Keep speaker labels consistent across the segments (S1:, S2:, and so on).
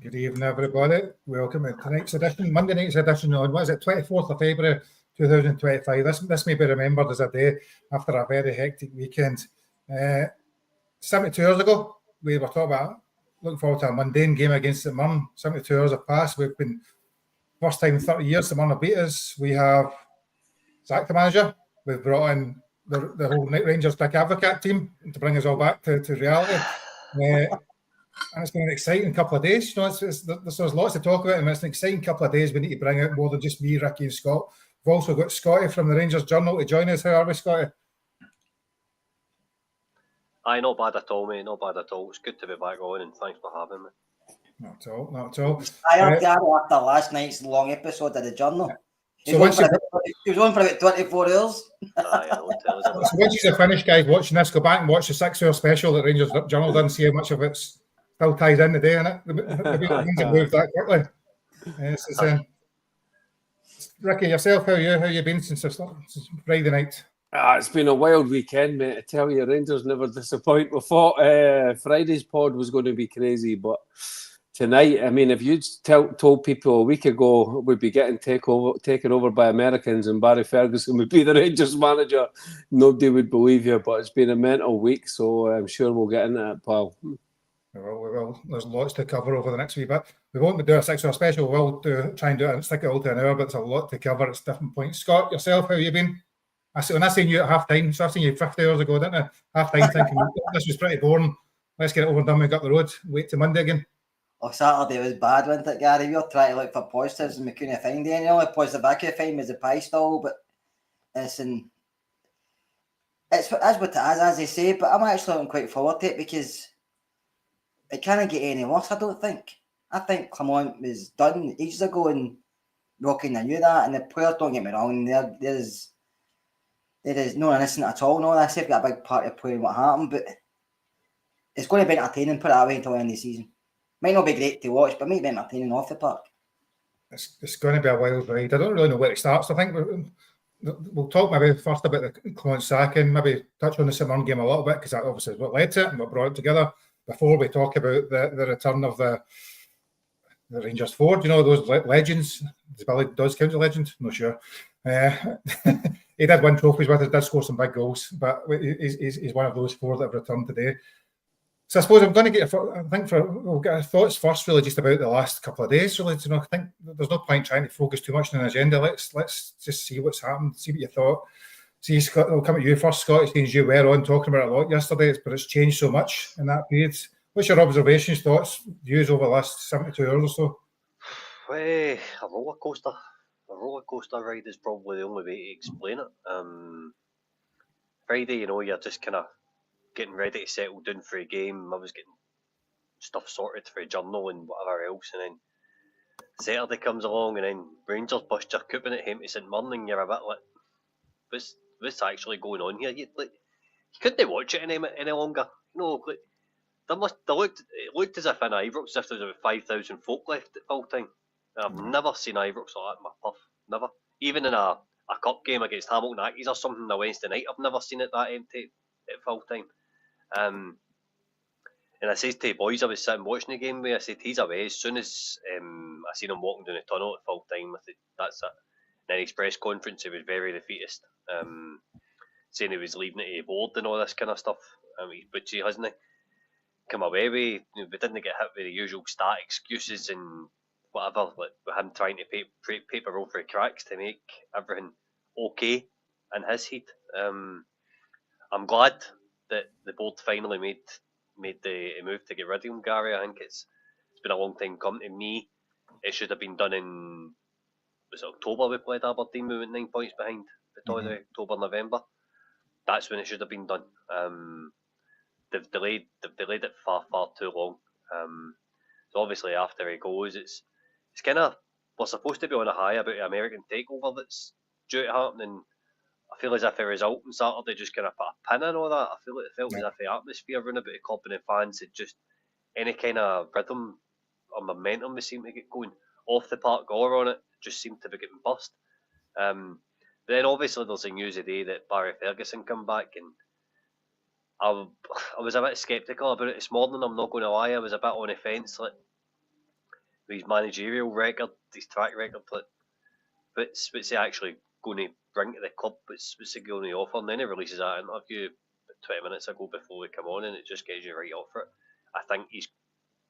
S1: Good evening, everybody. Welcome to tonight's edition, Monday night's edition on, 24th of February 2025. This may be remembered as a day after a very hectic weekend. 72 hours ago, we were talking about looking forward to a mundane game against Stmirren. 72 hours have passed. We've been, first time in 30 years, Stmirren have beat us. We have sacked the manager. We've brought in the whole Night Rangers Dick Advocate team to bring us all back to reality. And it's been an exciting couple of days. There's lots to talk about, and it's an exciting couple of days. We need to bring out more than just me, Ricky, and Scott. We've also got Scotty from the Rangers Journal to join us. How are we, Scotty?
S2: Aye, not bad at all, mate. Not bad at all. It's good to be back on, and thanks for having me.
S1: Not at all. Not at all.
S3: Tired after last night's long episode of the Journal. He was on for about 24 hours.
S2: Aye, I know.
S1: So once you're finished, guys, watching this, go back and watch the 6-hour special that Rangers Journal done. See how much of it's still ties in today, innit? Maybe it moved that quickly. Ricky, yourself, how you been since Friday night?
S4: It's been a wild weekend, mate. I tell you, Rangers never disappoint. We thought Friday's pod was going to be crazy, but tonight, I mean, if you'd told people a week ago we'd be getting taken over by Americans and Barry Ferguson would be the Rangers manager, nobody would believe you. But it's been a mental week, so I'm sure we'll get into it, pal.
S1: We will. There's lots to cover over the next wee bit. We won't do a 6-hour special. We'll try and do it and stick it all to an hour, but it's a lot to cover. It's different points. Scott, yourself, how you been? When I seen you at half time, so I've seen you 50 hours ago, didn't I? Half time thinking this was pretty boring. Let's get it over and done. We got the road. Wait till Monday again.
S3: Oh, Saturday was bad, wasn't it, Gary? We were trying to look for positives and we couldn't find any. The only positive I could find was the pie stall, but it's what it is, as they say. But I'm actually looking quite forward to it because it can't get any worse, I don't think. I think Clement was done ages ago and Rocky knew that, and the players, don't get me wrong, there is no innocent at all. No, I say they've got a big part of playing what happened, but it's going to be entertaining, put it that way, until the end of the season. Might not be great to watch, but might be entertaining off the park.
S1: It's going to be a wild ride. I don't really know where it starts. I think we'll talk maybe first about the Clement sacking, maybe touch on the Stmirren game a little bit, because that obviously is what led to it and what brought it together, before we talk about the return of the Rangers forward. You know, those legends. Does Billy count as a legend? I'm not sure. He did win trophies with us, did score some big goals, but he's one of those four that have returned today. So I suppose I'm going to we'll get our thoughts first, really, just about the last couple of days. Really, I think there's no point trying to focus too much on an agenda. Let's just see what's happened, see what you thought. See, Scott, I'll come at you first, Scott. Since you were on talking about it a lot yesterday, but it's changed so much in that period. What's your observations, thoughts, views over the last 72 hours or so?
S2: A roller coaster. A roller coaster ride is probably the only way to explain it. Friday, you're just kind of getting ready to settle down for a game. I was getting stuff sorted for a journal and whatever else, and then Saturday comes along, and then Rangers bust your coupon at home to Stmirren, and you're a bit like, what's actually going on here? You couldn't watch it any longer. It looked as if in Ibrox, as if there was about 5,000 folk left at full time. I've never seen Ibrox like that in my puff. Never. Even in a cup game against Hamilton Accies or something on a Wednesday night, I've never seen it that empty at full time. And I says to the boys, I was sitting watching the game with, I said, he's away. As soon as I seen him walking down the tunnel at full time, I said, that's it. And then his press conference, he was very defeatist, saying he was leaving it to the board and all this kind of stuff, which he hasn't come away with. We didn't get hit with the usual stat excuses and whatever, like with him trying to paper over the cracks to make everything okay in his head. I'm glad that the board finally made the move to get rid of him, Gary. I think it's been a long time coming. To me, it should have been done in October. We played Aberdeen, we went 9 points behind between October, November. That's when it should have been done. They've delayed it far too long. So obviously after he goes, it's kind of, we're supposed to be on a high about the American takeover that's due to happen, and I feel as if the result on Saturday just kind of put a pin in all that. I feel it felt as if the atmosphere around about the club and the fans had just any kind of rhythm or momentum they seemed to get going off the park or on it just seemed to be getting bust. But then obviously there's the news today that Barry Ferguson come back, and I was a bit sceptical about it this morning. I'm not going to lie, I was a bit on the fence. Like, his managerial record, his track record, what's he actually going to bring to the club? What's he going to offer? And then he releases that interview 20 minutes ago before we come on, and it just gets you right off it. I think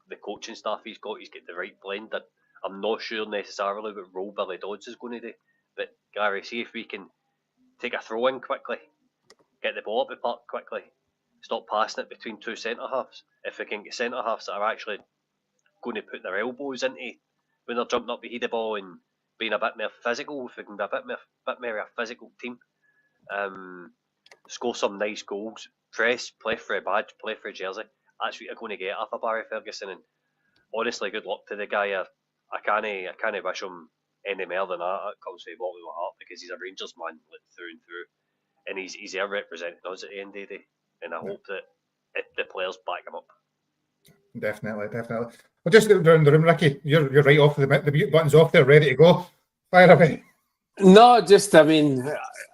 S2: the coaching staff he's got the right blend. That I'm not sure necessarily what role Billy Dodds is going to do, but Gary, see if we can take a throw in quickly, get the ball up the park quickly, stop passing it between two centre halves. If we can get centre halves that are actually going to put their elbows into when they're jumping up behind the ball and being a bit more physical, if we can be a bit more a physical team, score some nice goals, press, play for a badge, play for a jersey. That's what you're going to get off of Barry Ferguson. And honestly, good luck to the guy. I can't wish him any more than that. It comes from the bottom of my heart because he's a Rangers man through and through, and he's there representing us at the end of the day. And I hope that the players back him up.
S1: Definitely. Well, just around the room, Ricky, you're right off the mute button's off there, ready to go. Fire away.
S4: No, just, I mean,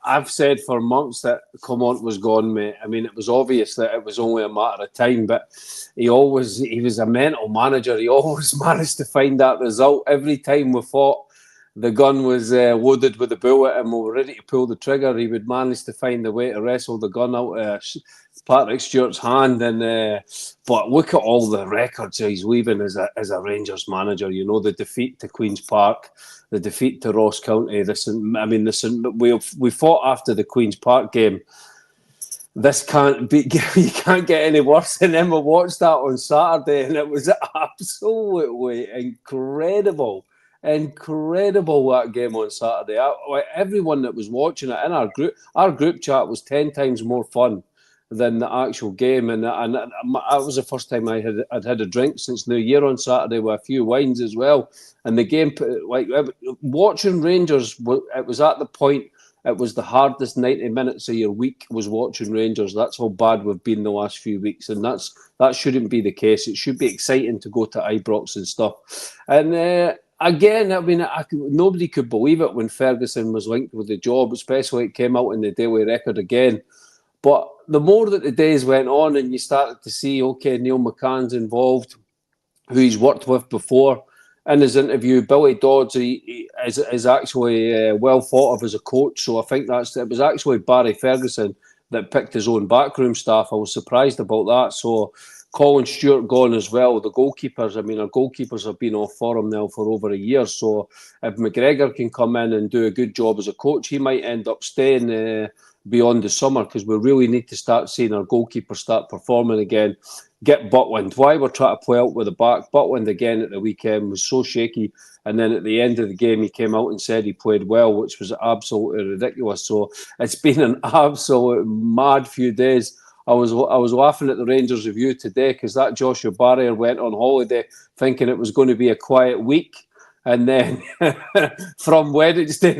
S4: I've said for months that Clement was gone, mate. I mean, it was obvious that it was only a matter of time, but he was a mental manager. He always managed to find that result. Every time we fought, the gun was loaded with a bullet and we were ready to pull the trigger. He would manage to find the way to wrestle the gun out of Patrick Stewart's hand. But look at all the records he's leaving as a Rangers manager. You know, the defeat to Queen's Park, the defeat to Ross County. We fought after the Queen's Park game. This can't be. You can't get any worse. And then we watched that on Saturday, and it was absolutely incredible that game on Saturday. Everyone that was watching it in our group chat was 10 times more fun than the actual game, and that was the first time I'd had a drink since New Year on Saturday with a few wines as well. And the game, like watching Rangers, it was at the point. It was the hardest 90 minutes of your week was watching Rangers. That's how bad we've been the last few weeks, and that shouldn't be the case. It should be exciting to go to Ibrox and stuff. And again, I mean, nobody could believe it when Ferguson was linked with the job, especially it came out in the Daily Record again. But the more that the days went on and you started to see, okay, Neil McCann's involved, who he's worked with before. In his interview, Billy Dodds is actually well thought of as a coach. So I think it was actually Barry Ferguson that picked his own backroom staff. I was surprised about that. So Colin Stewart gone as well. The goalkeepers, I mean, our goalkeepers have been off for him now for over a year. So if McGregor can come in and do a good job as a coach, he might end up staying beyond the summer, because we really need to start seeing our goalkeepers start performing again. Get Butland. Why we're trying to play out with the back. Butland again at the weekend was so shaky, and then at the end of the game he came out and said he played well, which was absolutely ridiculous. So it's been an absolute mad few days. I was laughing at the Rangers review today because that Joshua Barrier went on holiday thinking it was going to be a quiet week. And then from Wednesday,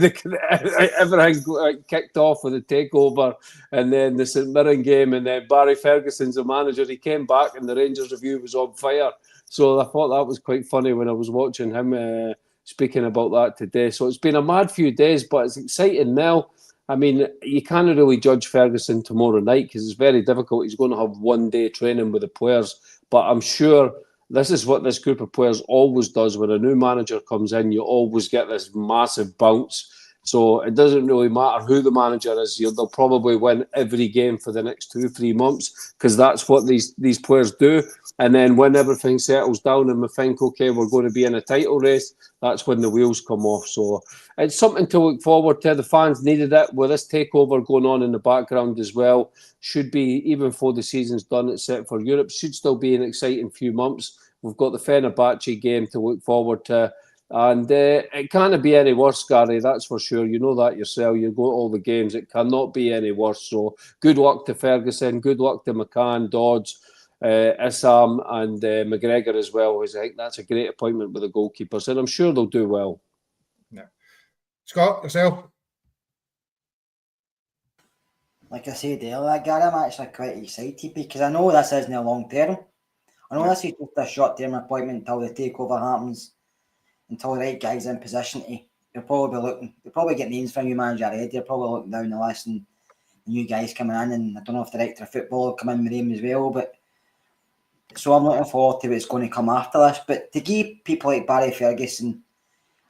S4: everything kicked off with a takeover, and then the Stmirren game, and then Barry Ferguson's the manager. He came back, and the Rangers review was on fire. So I thought that was quite funny when I was watching him speaking about that today. So it's been a mad few days, but it's exciting now. I mean, you can't really judge Ferguson tomorrow night because it's very difficult. He's going to have 1 day training with the players, but I'm sure. This is what this group of players always does. When a new manager comes in, you always get this massive bounce. So it doesn't really matter who the manager is. They'll probably win every game for the next 2-3 months because that's what these players do. And then when everything settles down and we think, okay, we're going to be in a title race, that's when the wheels come off. So it's something to look forward to. The fans needed it with this takeover going on in the background as well. Should be, even before the season's done, except for Europe, should still be an exciting few months. We've got the Fenerbahce game to look forward to. And it can't be any worse, Gary, that's for sure. You know that yourself. You go to all the games. It cannot be any worse. So good luck to Ferguson. Good luck to McCann, Dodds, Issam and McGregor as well. I think that's a great appointment with the goalkeepers. And I'm sure they'll do well.
S1: Yeah. Scott, yourself?
S3: Like I said earlier, Gary, I'm actually quite excited because I know this isn't a long term. I know this is just a short-term appointment until the takeover happens, until the right guy's in position. They'll probably get names from new manager already. They'll probably look down the list and new guys coming in, and I don't know if the director of football will come in with them as well. But So I'm looking forward to what's going to come after this. But to give people like Barry Ferguson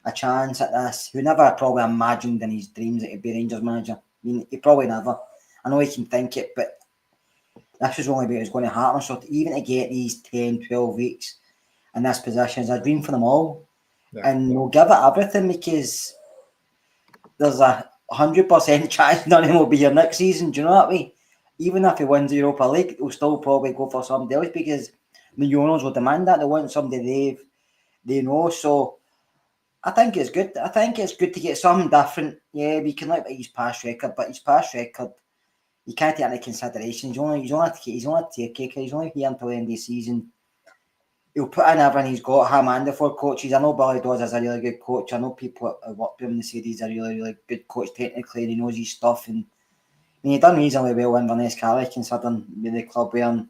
S3: a chance at this, who never probably imagined in his dreams that he'd be Rangers manager. I mean, he probably never. I know he can think it, but this was only what was going to happen. So even to get these 10, 12 weeks in this position is a dream for them all.
S1: Yeah.
S3: And we'll give it everything because there's a 100% chance none of them will be here next season. Do you know what I mean? Even if he wins the Europa League, he'll still probably go for somebody else because the owners will demand that. They want somebody they know. So I think it's good. I think it's good to get something different. Yeah, we can look at his past record, but his past record, you can't take into consideration. He's only a taker. He's only here until the end of the season. He'll put in everything he's got. Him and the 4 coaches. I know Billy Dawes is a really good coach. I know people at work with him. They say he's a really, really good coach technically. And he knows his stuff. And I mean, he done reasonably well in Inverness Cali, considering with the club where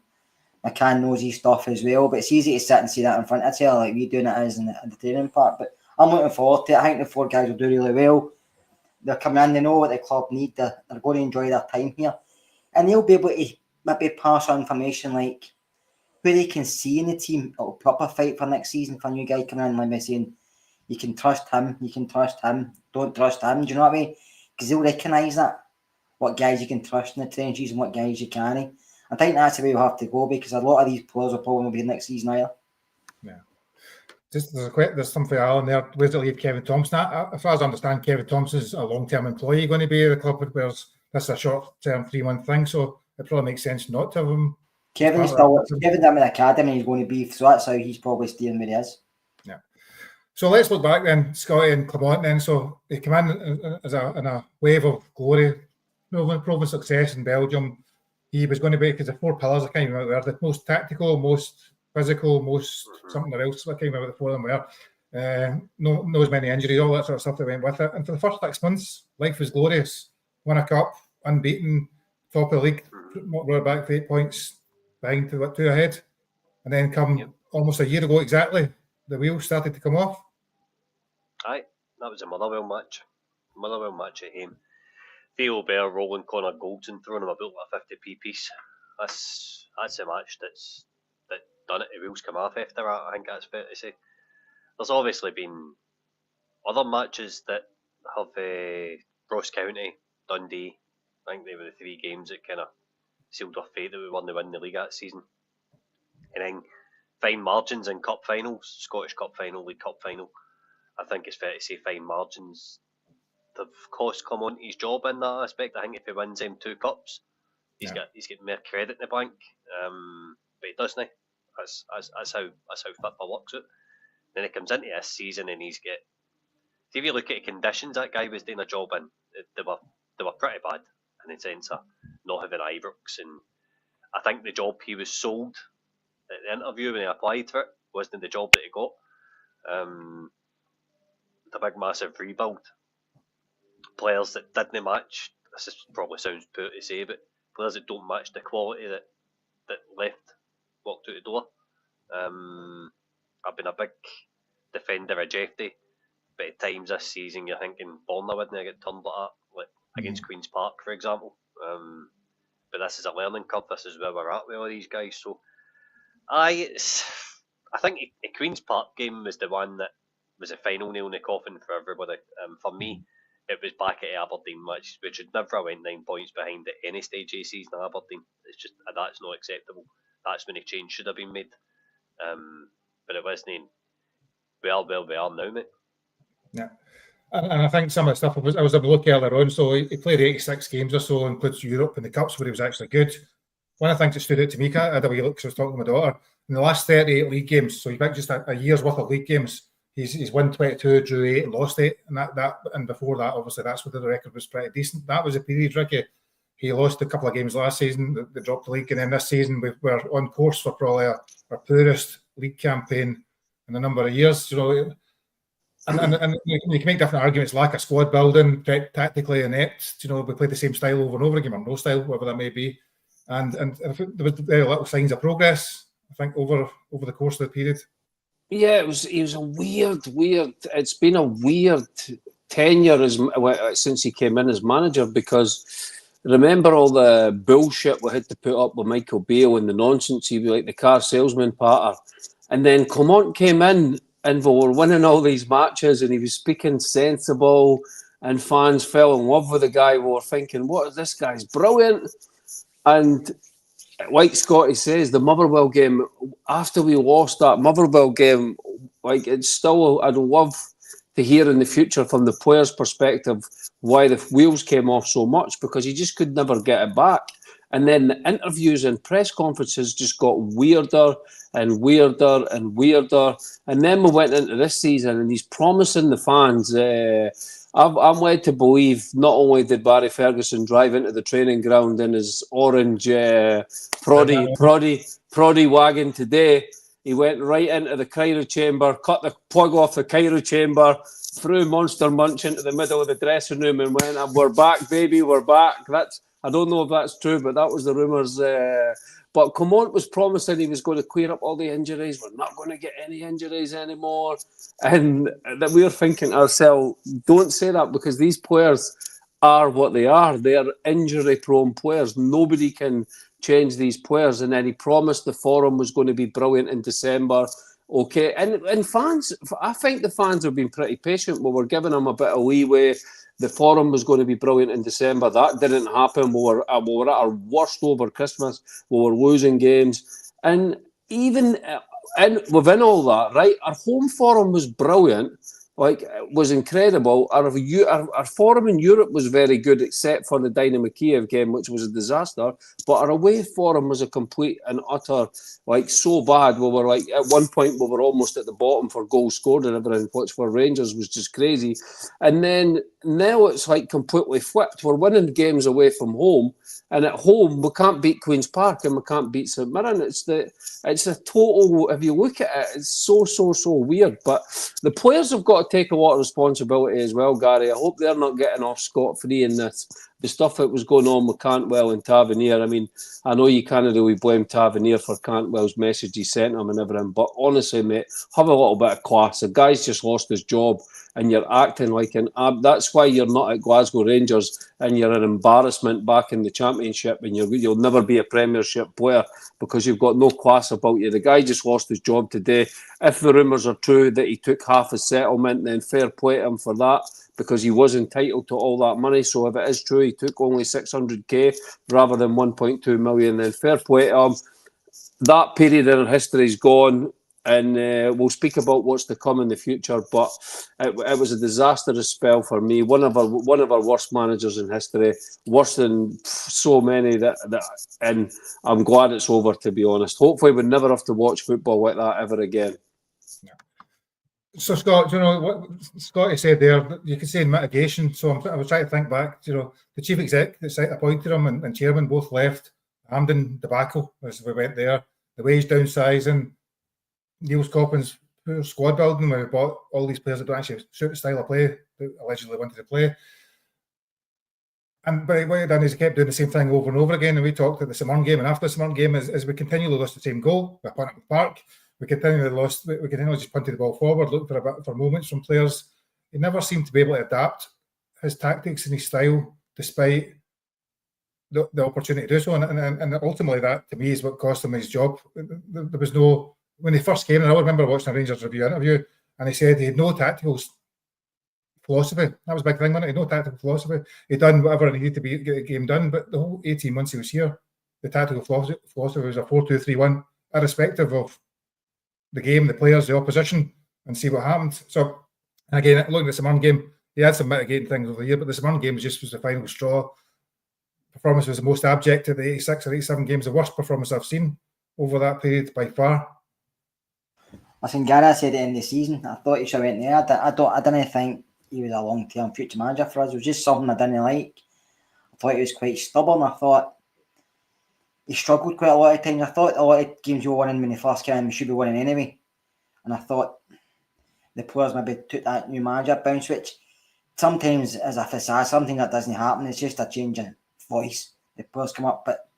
S3: McCann knows his stuff as well. But it's easy to sit and see that in front of you, like we doing it as in the training part. But I'm looking forward to it. I think the 4 guys will do really well. They're coming in. They know what the club need. They're going to enjoy their time here, and they'll be able to maybe pass on information like who they can see in the team. It'll proper fight for next season for a new guy coming in, like me saying, you can trust him, don't trust him. Do you know what I mean? Because they'll recognise that, what guys you can trust in the trenches and what guys you can't. I think that's the way we'll have to go because a lot of these players will probably be next season either.
S1: Yeah. Just there's something Alan there. Where's it leave Kevin Thompson? As far as I understand, Kevin Thompson's a long-term employee going to be at the club, whereas this is a short-term 3-month thing, so it probably makes sense not to have him.
S3: Kevin's in the academy. He's going to be, so that's how he's probably staying where he is.
S1: Yeah. So let's look back then, Scotty and Clement. Then, so they come in as in a wave of glory, proven success in Belgium. He was going to be, because the 4 pillars, I can't remember, the most tactical, most physical, most something else. I can't remember the 4 of them were. No as many injuries, all that sort of stuff that went with it. And for the first 6 months, life was glorious. Won a cup, unbeaten, top of the league, we're back for 8 points, behind to 2 ahead. And then almost a year ago exactly, the wheels started to come off.
S2: Aye, that was a Motherwell match. Motherwell match at home. Theo Bear rolling Connor Goldson, throwing him about a 50p piece. That's a match that done it. The wheels come off after that. I think that's fair to say. There's obviously been other matches that have Ross County, Dundee. I think they were the 3 games that kind of sealed our fate that we won the league that season. And then fine margins in cup finals, Scottish Cup final, League Cup final. I think it's fair to say fine margins have cost Clement his job in that aspect. I think if he wins them 2 cups, he's got more credit in the bank. But he doesn't. That's how football works out. Then he comes into this season and he's got. See, if you look at the conditions that guy was doing a job in, they were pretty bad in the sense of not having Ibrox, and I think the job he was sold at the interview when he applied for it wasn't the job that he got. The big massive rebuild. Players that didn't match, this probably sounds poor to say, but players that don't match the quality that walked out the door. I've been a big defender of Jeffy, but at times this season you're thinking Borna wouldn't get turned like that, like against Queen's Park, for example. But this is a learning curve. This is where we're at with all these guys. So, I think the Queen's Park game was the one that was a final nail in the coffin for everybody. For me, it was back at Aberdeen, which should never went 9 points behind at any stage of the season at Aberdeen. It's just, that's not acceptable. That's when a change should have been made. But it wasn't. We are where we are now, mate.
S1: Yeah. And I think some of the stuff I was able to look earlier on, so he played 86 games or so, includes Europe and the Cups where he was actually good. One of the things that stood out to me, I had a wee look, because I was talking to my daughter, in the last 38 league games, so you've got just a year's worth of league games, he's won 22, drew 8 and lost 8, and before that, obviously, that's where the record was pretty decent. That was a period, Ricky. He lost a couple of games last season, they dropped the league, and then this season we're on course for probably our poorest league campaign in a number of years, you know. And you can make different arguments, lack of squad building, tactically inept. You know, we played the same style over and over again, or no style, whatever that may be. And I think there was very little signs of progress, I think, over the course of the period.
S4: Yeah, it was a weird. It's been a weird tenure since he came in as manager, because remember all the bullshit we had to put up with Michael Beale and the nonsense he was like the car salesman patter. And then Clement came in and we were winning all these matches and he was speaking sensible and fans fell in love with the guy. We were thinking, what is this guy's brilliant? And like Scotty says, the Motherwell game, after we lost that Motherwell game, like it's still, I'd love to hear in the future from the players' perspective why the wheels came off so much, because he just could never get it back. And then the interviews and press conferences just got weirder and weirder and weirder. And then we went into this season and he's promising the fans. I'm led to believe not only did Barry Ferguson drive into the training ground in his orange proddy wagon today, he went right into the cryo chamber, cut the plug off the cryo chamber, threw Monster Munch into the middle of the dressing room and went, we're back, baby, we're back. I don't know if that's true, but that was the rumours. But Clement was promising he was going to clear up all the injuries. We're not going to get any injuries anymore. And that we were thinking to ourselves, don't say that, because these players are what they are. They are injury-prone players. Nobody can change these players. And then he promised the forum was going to be brilliant in December. Okay, and fans, I think the fans have been pretty patient. We were giving them a bit of leeway. The forum was going to be brilliant in December. That didn't happen. We were at our worst over Christmas. We were losing games. And even within all that, right, our home forum was brilliant. Like, was incredible. Our forum in Europe was very good, except for the Dynamo Kiev game, which was a disaster. But our away forum was a complete and utter, like, so bad. We were like, at one point, we were almost at the bottom for goals scored and everything, which for Rangers was just crazy. And then now it's like completely flipped. We're winning games away from home, and at home we can't beat Queen's Park and we can't beat Stmirren. It's a total. If you look at it, it's so weird. But the players have got to take a lot of responsibility as well, Gary. I hope they're not getting off scot-free in this. The stuff that was going on with Cantwell and Tavernier. I mean, I know you can't really blame Tavernier for Cantwell's message he sent him and everything, but honestly, mate, have a little bit of class. The guy's just lost his job and you're acting like an that's why you're not at Glasgow Rangers and you're an embarrassment back in the Championship and you'll never be a Premiership player because you've got no class about you. The guy just lost his job today. If the rumours are true that he took half his settlement, then fair play to him for that, because he was entitled to all that money. So if it is true he took only 600k rather than 1.2 million, then fair play to him. That period in our history is gone, and we'll speak about what's to come in the future. But it was a disastrous spell for me. One of our worst managers in history, worse than so many that. And I'm glad it's over, to be honest. Hopefully, we'll never have to watch football like that ever again.
S1: So, Scott, you know what Scotty said there, you could say in mitigation. So I was trying to think back, you know, the chief exec that appointed him and chairman both left. Hampden debacle as we went there, the wage downsizing, Neil Scoppin's poor squad building where we bought all these players that don't actually suit the style of play that allegedly wanted to play. And but what he done is he kept doing the same thing over and over again. And we talked at the Stmirren game and after the Stmirren game as we continually lost the same goal, we punt at the park. We continually just punted the ball forward, looking for moments from players. He never seemed to be able to adapt his tactics and his style, despite the opportunity to do so. And ultimately, that to me is what cost him his job. There was no, when he first came, and I remember watching a Rangers review interview, and he said he had no tactical philosophy. That was a big thing, wasn't it? He had no tactical philosophy. He'd done whatever he needed to get the game done, but the whole 18 months he was here, the tactical philosophy was a 4-2-3-1, irrespective of the game, the players, the opposition, and see what happened. So, again, looking at the Stmirren game, he had some mitigating things over the year, but the Stmirren game was the final straw. Performance was the most abject of the 86 or 87 games, the worst performance I've seen over that period by far.
S3: Listen, Gary, I said at the end of the season, I thought he should have went there. I didn't think he was a long-term future manager for us. It was just something I didn't like. I thought he was quite stubborn. I thought he struggled quite a lot of times. I thought a lot of games you were winning when he first came in, we should be winning anyway. And I thought the players maybe took that new manager bounce, which sometimes is a facade, something that doesn't happen. It's just a change in voice. The players come up, but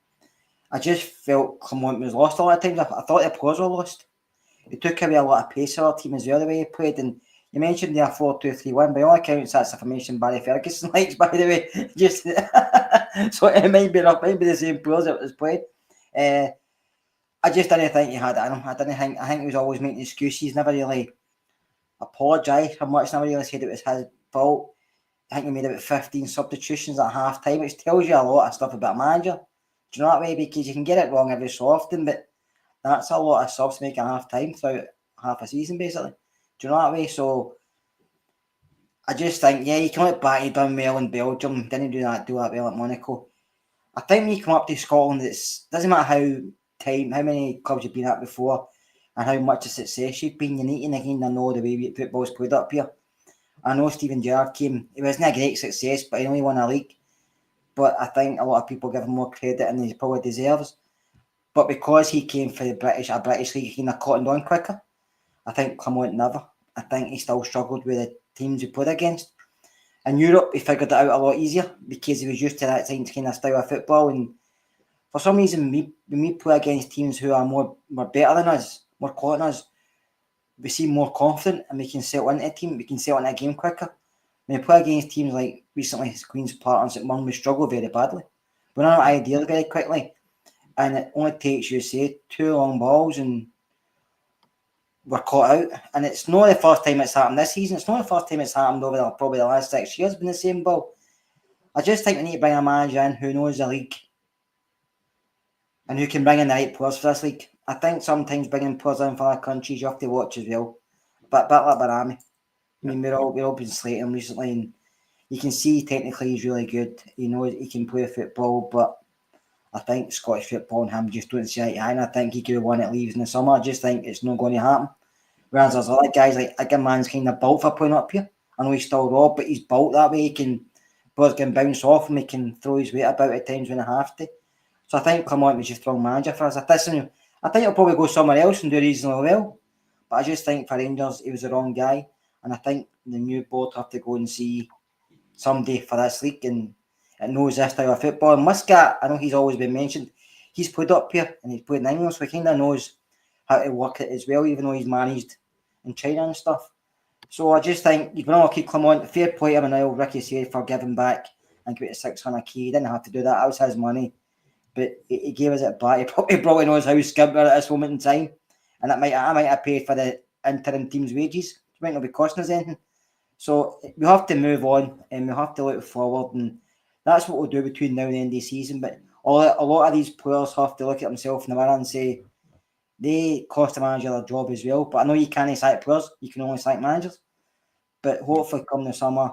S3: I just felt Clement was lost a lot of times. I thought the players were lost. He took away a lot of pace for our team as well, the way he played, and You mentioned the 4-2-3-1. By all accounts, that's the formation Barry Ferguson likes, by the way. Just so it might be the same players that was played. I just didn't think he had it in him. I think he was always making excuses. Never really apologised for much. Never really said it was his fault. I think he made about 15 substitutions at half time, which tells you a lot of stuff about a manager. Do you know that way? Because you can get it wrong every so often, but that's a lot of subs to make at half time throughout half a season, basically. Do you know that way? So I just think, yeah, you can look back, he done well in Belgium, didn't do that well at Monaco. I think when you come up to Scotland, it doesn't matter how many clubs you've been at before and how much of success you've been, you need to kind of know the way football's played up here. I know Steven Gerrard came, it wasn't a great success, but he only won a league. But I think a lot of people give him more credit than he probably deserves. But because he came for a British league, he kind of cottoned on quicker. I think Clement never. I think he still struggled with the teams he played against. In Europe, he figured it out a lot easier because he was used to that kind of style of football. And for some reason, when we play against teams who are more better than us, more quality than us, we seem more confident and we can settle into a team. We can settle into a game quicker. When we play against teams like recently Queen's Park and St Mirren, we struggle very badly. We're not ideal very quickly. And it only takes, you say, 2 long balls and we're caught out. And it's not the first time it's happened this season. It's not the first time it's happened over probably the last 6 years, been the same ball. I just think we need to bring a manager in who knows the league and who can bring in the right players for this league. I think sometimes bringing players in from other countries, you have to watch as well. But a bit like Barami. I mean, we've all been slating him recently, and you can see technically he's really good. You know, he can play football, but I think Scottish football and him just don't see eye to eye, and I think he could have won it leaves in the summer. I just think it's not going to happen. Whereas there's other guys like a man's kind of built for playing up here. I know he's still raw, but he's built that way. Players can bounce off him. He can throw his weight about at times when he have to. So I think Clement was just wrong manager for us. I think he'll probably go somewhere else and do reasonably well. But I just think for Rangers, he was the wrong guy. And I think the new board have to go and see somebody for this league and knows this style of football. And Muscat, I know he's always been mentioned. He's played up here and he's played in England, so he kind of knows how to work it as well, even though he's managed in China and stuff. So I just think you can all keep Clement. Fair play to him now, Ricky said, for giving back and give it 600k. He didn't have to do that. That was his money. But he gave us it back. He probably knows how skimp we are at this moment in time. And I might have paid for the interim team's wages. It might not be costing us anything. So we have to move on and we have to look forward. And that's what we'll do between now and the end of the season. But a lot of these players have to look at themselves in the mirror and say they cost the manager their job as well. But I know you can't sack players. You can only sack managers. But hopefully come the summer,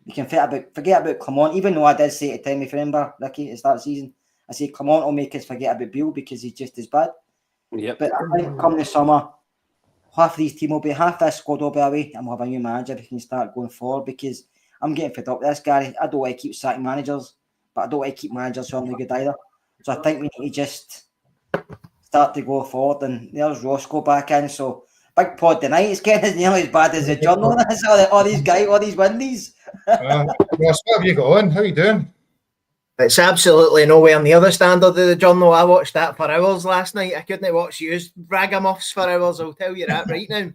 S3: we can forget about Clement. Even though I did say at the time, if you remember, Ricky, at the start of the season, I said Clement will make us forget about Beale because he's just as bad.
S4: Yep.
S3: But I think come the summer, half this squad will be away and we'll have a new manager we can start going forward because I'm getting fed up with this, Gary. I don't want to keep sacking managers, but I don't want to keep managers who aren't good either. So I think we need to just start to go forward and there's Roscoe back in. So big pod tonight. It's getting as nearly as bad as the journal. all these guys, all these windies.
S1: Ross, what have you got on? How are you doing?
S5: It's absolutely nowhere near the standard of the journal. I watched that for hours last night. I couldn't watch you ragamuffs for hours, I'll tell you that right now.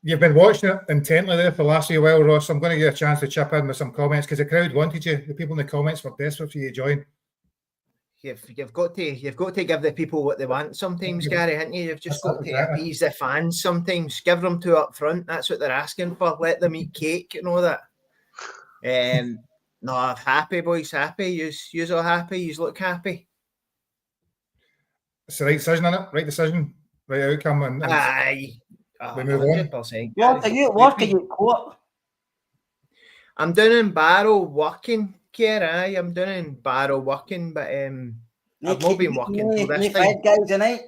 S1: You've been watching it intently there for the last few while, Ross. I'm going to give you a chance to chip in with some comments because the crowd wanted you. The people in the comments were desperate for you to join.
S5: You've got to give the people what they want sometimes, Gary, haven't you? You've just got to appease the fans sometimes. Give them two up front. That's what they're asking for. Let them eat cake, you know that. No, I'm happy, boys. Happy. You's all happy. Yous look happy.
S1: It's the right decision, isn't it? Right decision, right outcome, and
S5: aye.
S1: We move on.
S5: 100%.
S3: What are you quote?
S5: I'm down in Barrow working, Kier. Aye, I'm down in Barrow working, but I've not been working till this time.
S3: Guys tonight.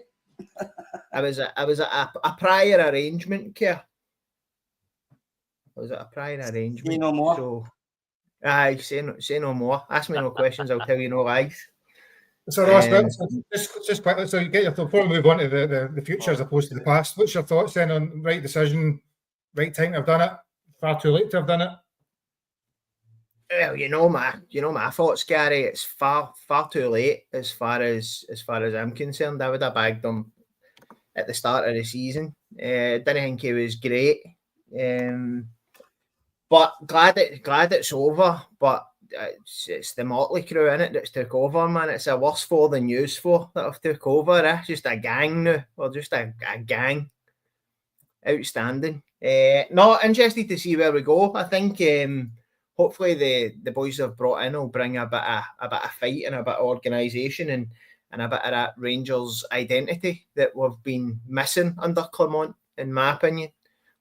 S5: I was at a prior arrangement, Kier. I was at a prior arrangement.
S3: Say no more.
S5: So, aye, say no more. Ask me no questions. I'll tell you no lies.
S1: So Ross, just quickly, so you get your before we move on to the future as opposed to the past. What's your thoughts then on right decision, right time to have done it, far too late to have done it?
S5: Well, you know my thoughts, Gary. It's far too late as far as I'm concerned. I would have bagged them at the start of the season. Didn't think he was great. But glad it's over. But it's the Motley crew in it that's took over, man. It's a worse for than used for that have took over. Just a gang now, or just a gang. Outstanding. No, interested to see where we go. I think hopefully the boys have brought in will bring a bit of fight and a bit of organisation and a bit of that Rangers identity that we've been missing under Clement, in my opinion.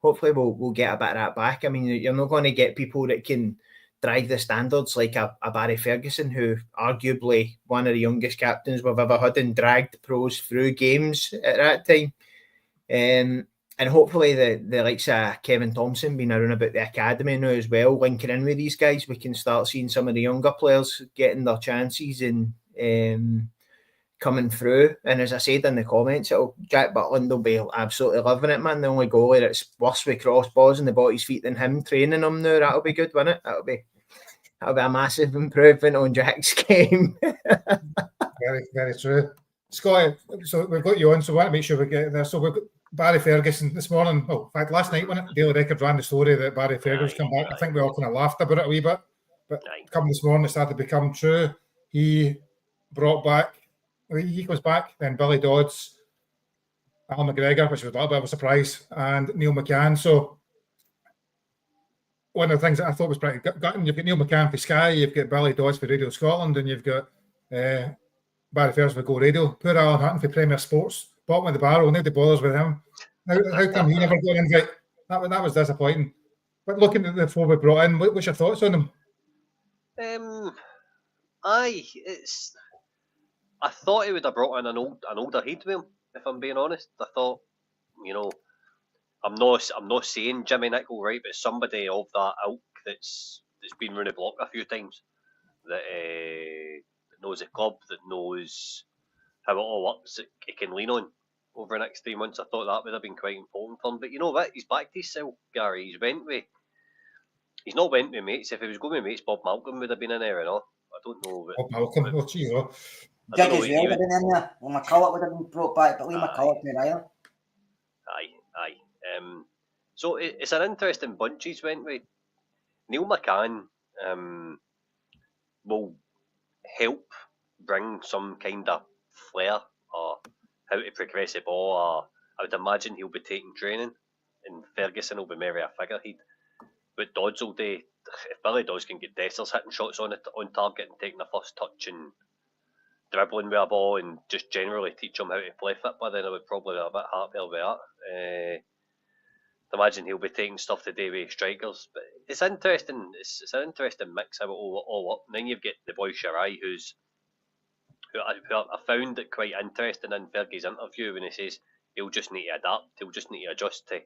S5: Hopefully we'll get a bit of that back. I mean, you're not going to get people that can drive the standards like a Barry Ferguson, who arguably one of the youngest captains we've ever had and dragged pros through games at that time. And hopefully the likes of Kevin Thompson being around about the academy now as well, linking in with these guys, we can start seeing some of the younger players getting their chances and coming through. And as I said in the comments, Jack Butland will be absolutely loving it, man. The only goalie that's worse with crossbars and the bottom feet than him training them now, that'll be good, won't it? That'll be a massive improvement on Jack's game.
S1: Very, very true. Scott, so we've got you on, so I want to make sure we get there. So we've got Barry Ferguson this morning. Oh, in fact, last night, when Daily Record ran the story that Barry Ferguson come back, I think we all kind of laughed about it a wee bit. But come this morning, it started to become true. He brought back, he goes back, then Billy Dodds, Al McGregor, which was a little bit of a surprise, and Neil McCann. So one of the things that I thought was pretty gutting, you've got Neil McCann for Sky, you've got Billy Dodds for Radio Scotland, and you've got Barry Ferguson for Go Radio. Poor Alan Hutton for Premier Sports. Bottom of the barrel, nobody bothers with him. How come he never got an invite? That was disappointing. But looking at the four we brought in, what's your thoughts on them?
S2: I thought he would have brought in an older head with him, if I'm being honest. I thought, I'm not saying Jimmy Nicholl, right, but somebody of that ilk that's been round the block a few times, that knows the club, that knows how it all works, that he can lean on over the next 3 months. I thought that would have been quite important for him. But you know what? He's back to himself, Gary. He's not went with mates. If he was going with mates, Bob Malcolm would have been in there, I don't know.
S1: Bob Malcolm, oh, geez, oh.
S3: Jiggy's would have been in there. Well, McCulloch would have been brought back, but Lee McCulloch to Ireland.
S2: Aye. So it's an interesting bunch he's went with. Neil McCann will help bring some kind of flair or how to progress the ball, or I would imagine he'll be taking training, and Ferguson will be maybe a figurehead. But Dodds will do, if Billy Dodds can get Dessers hitting shots on target and taking the first touch and dribbling with a ball and just generally teach him how to play football, then I would probably be a bit happier with that. I imagine he'll be taking stuff to do with strikers, but it's interesting. It's an interesting mix of it all up. And then you've got the boy Shirai, who I found it quite interesting in Fergie's interview when he says he'll just need to adapt, he'll just need to adjust to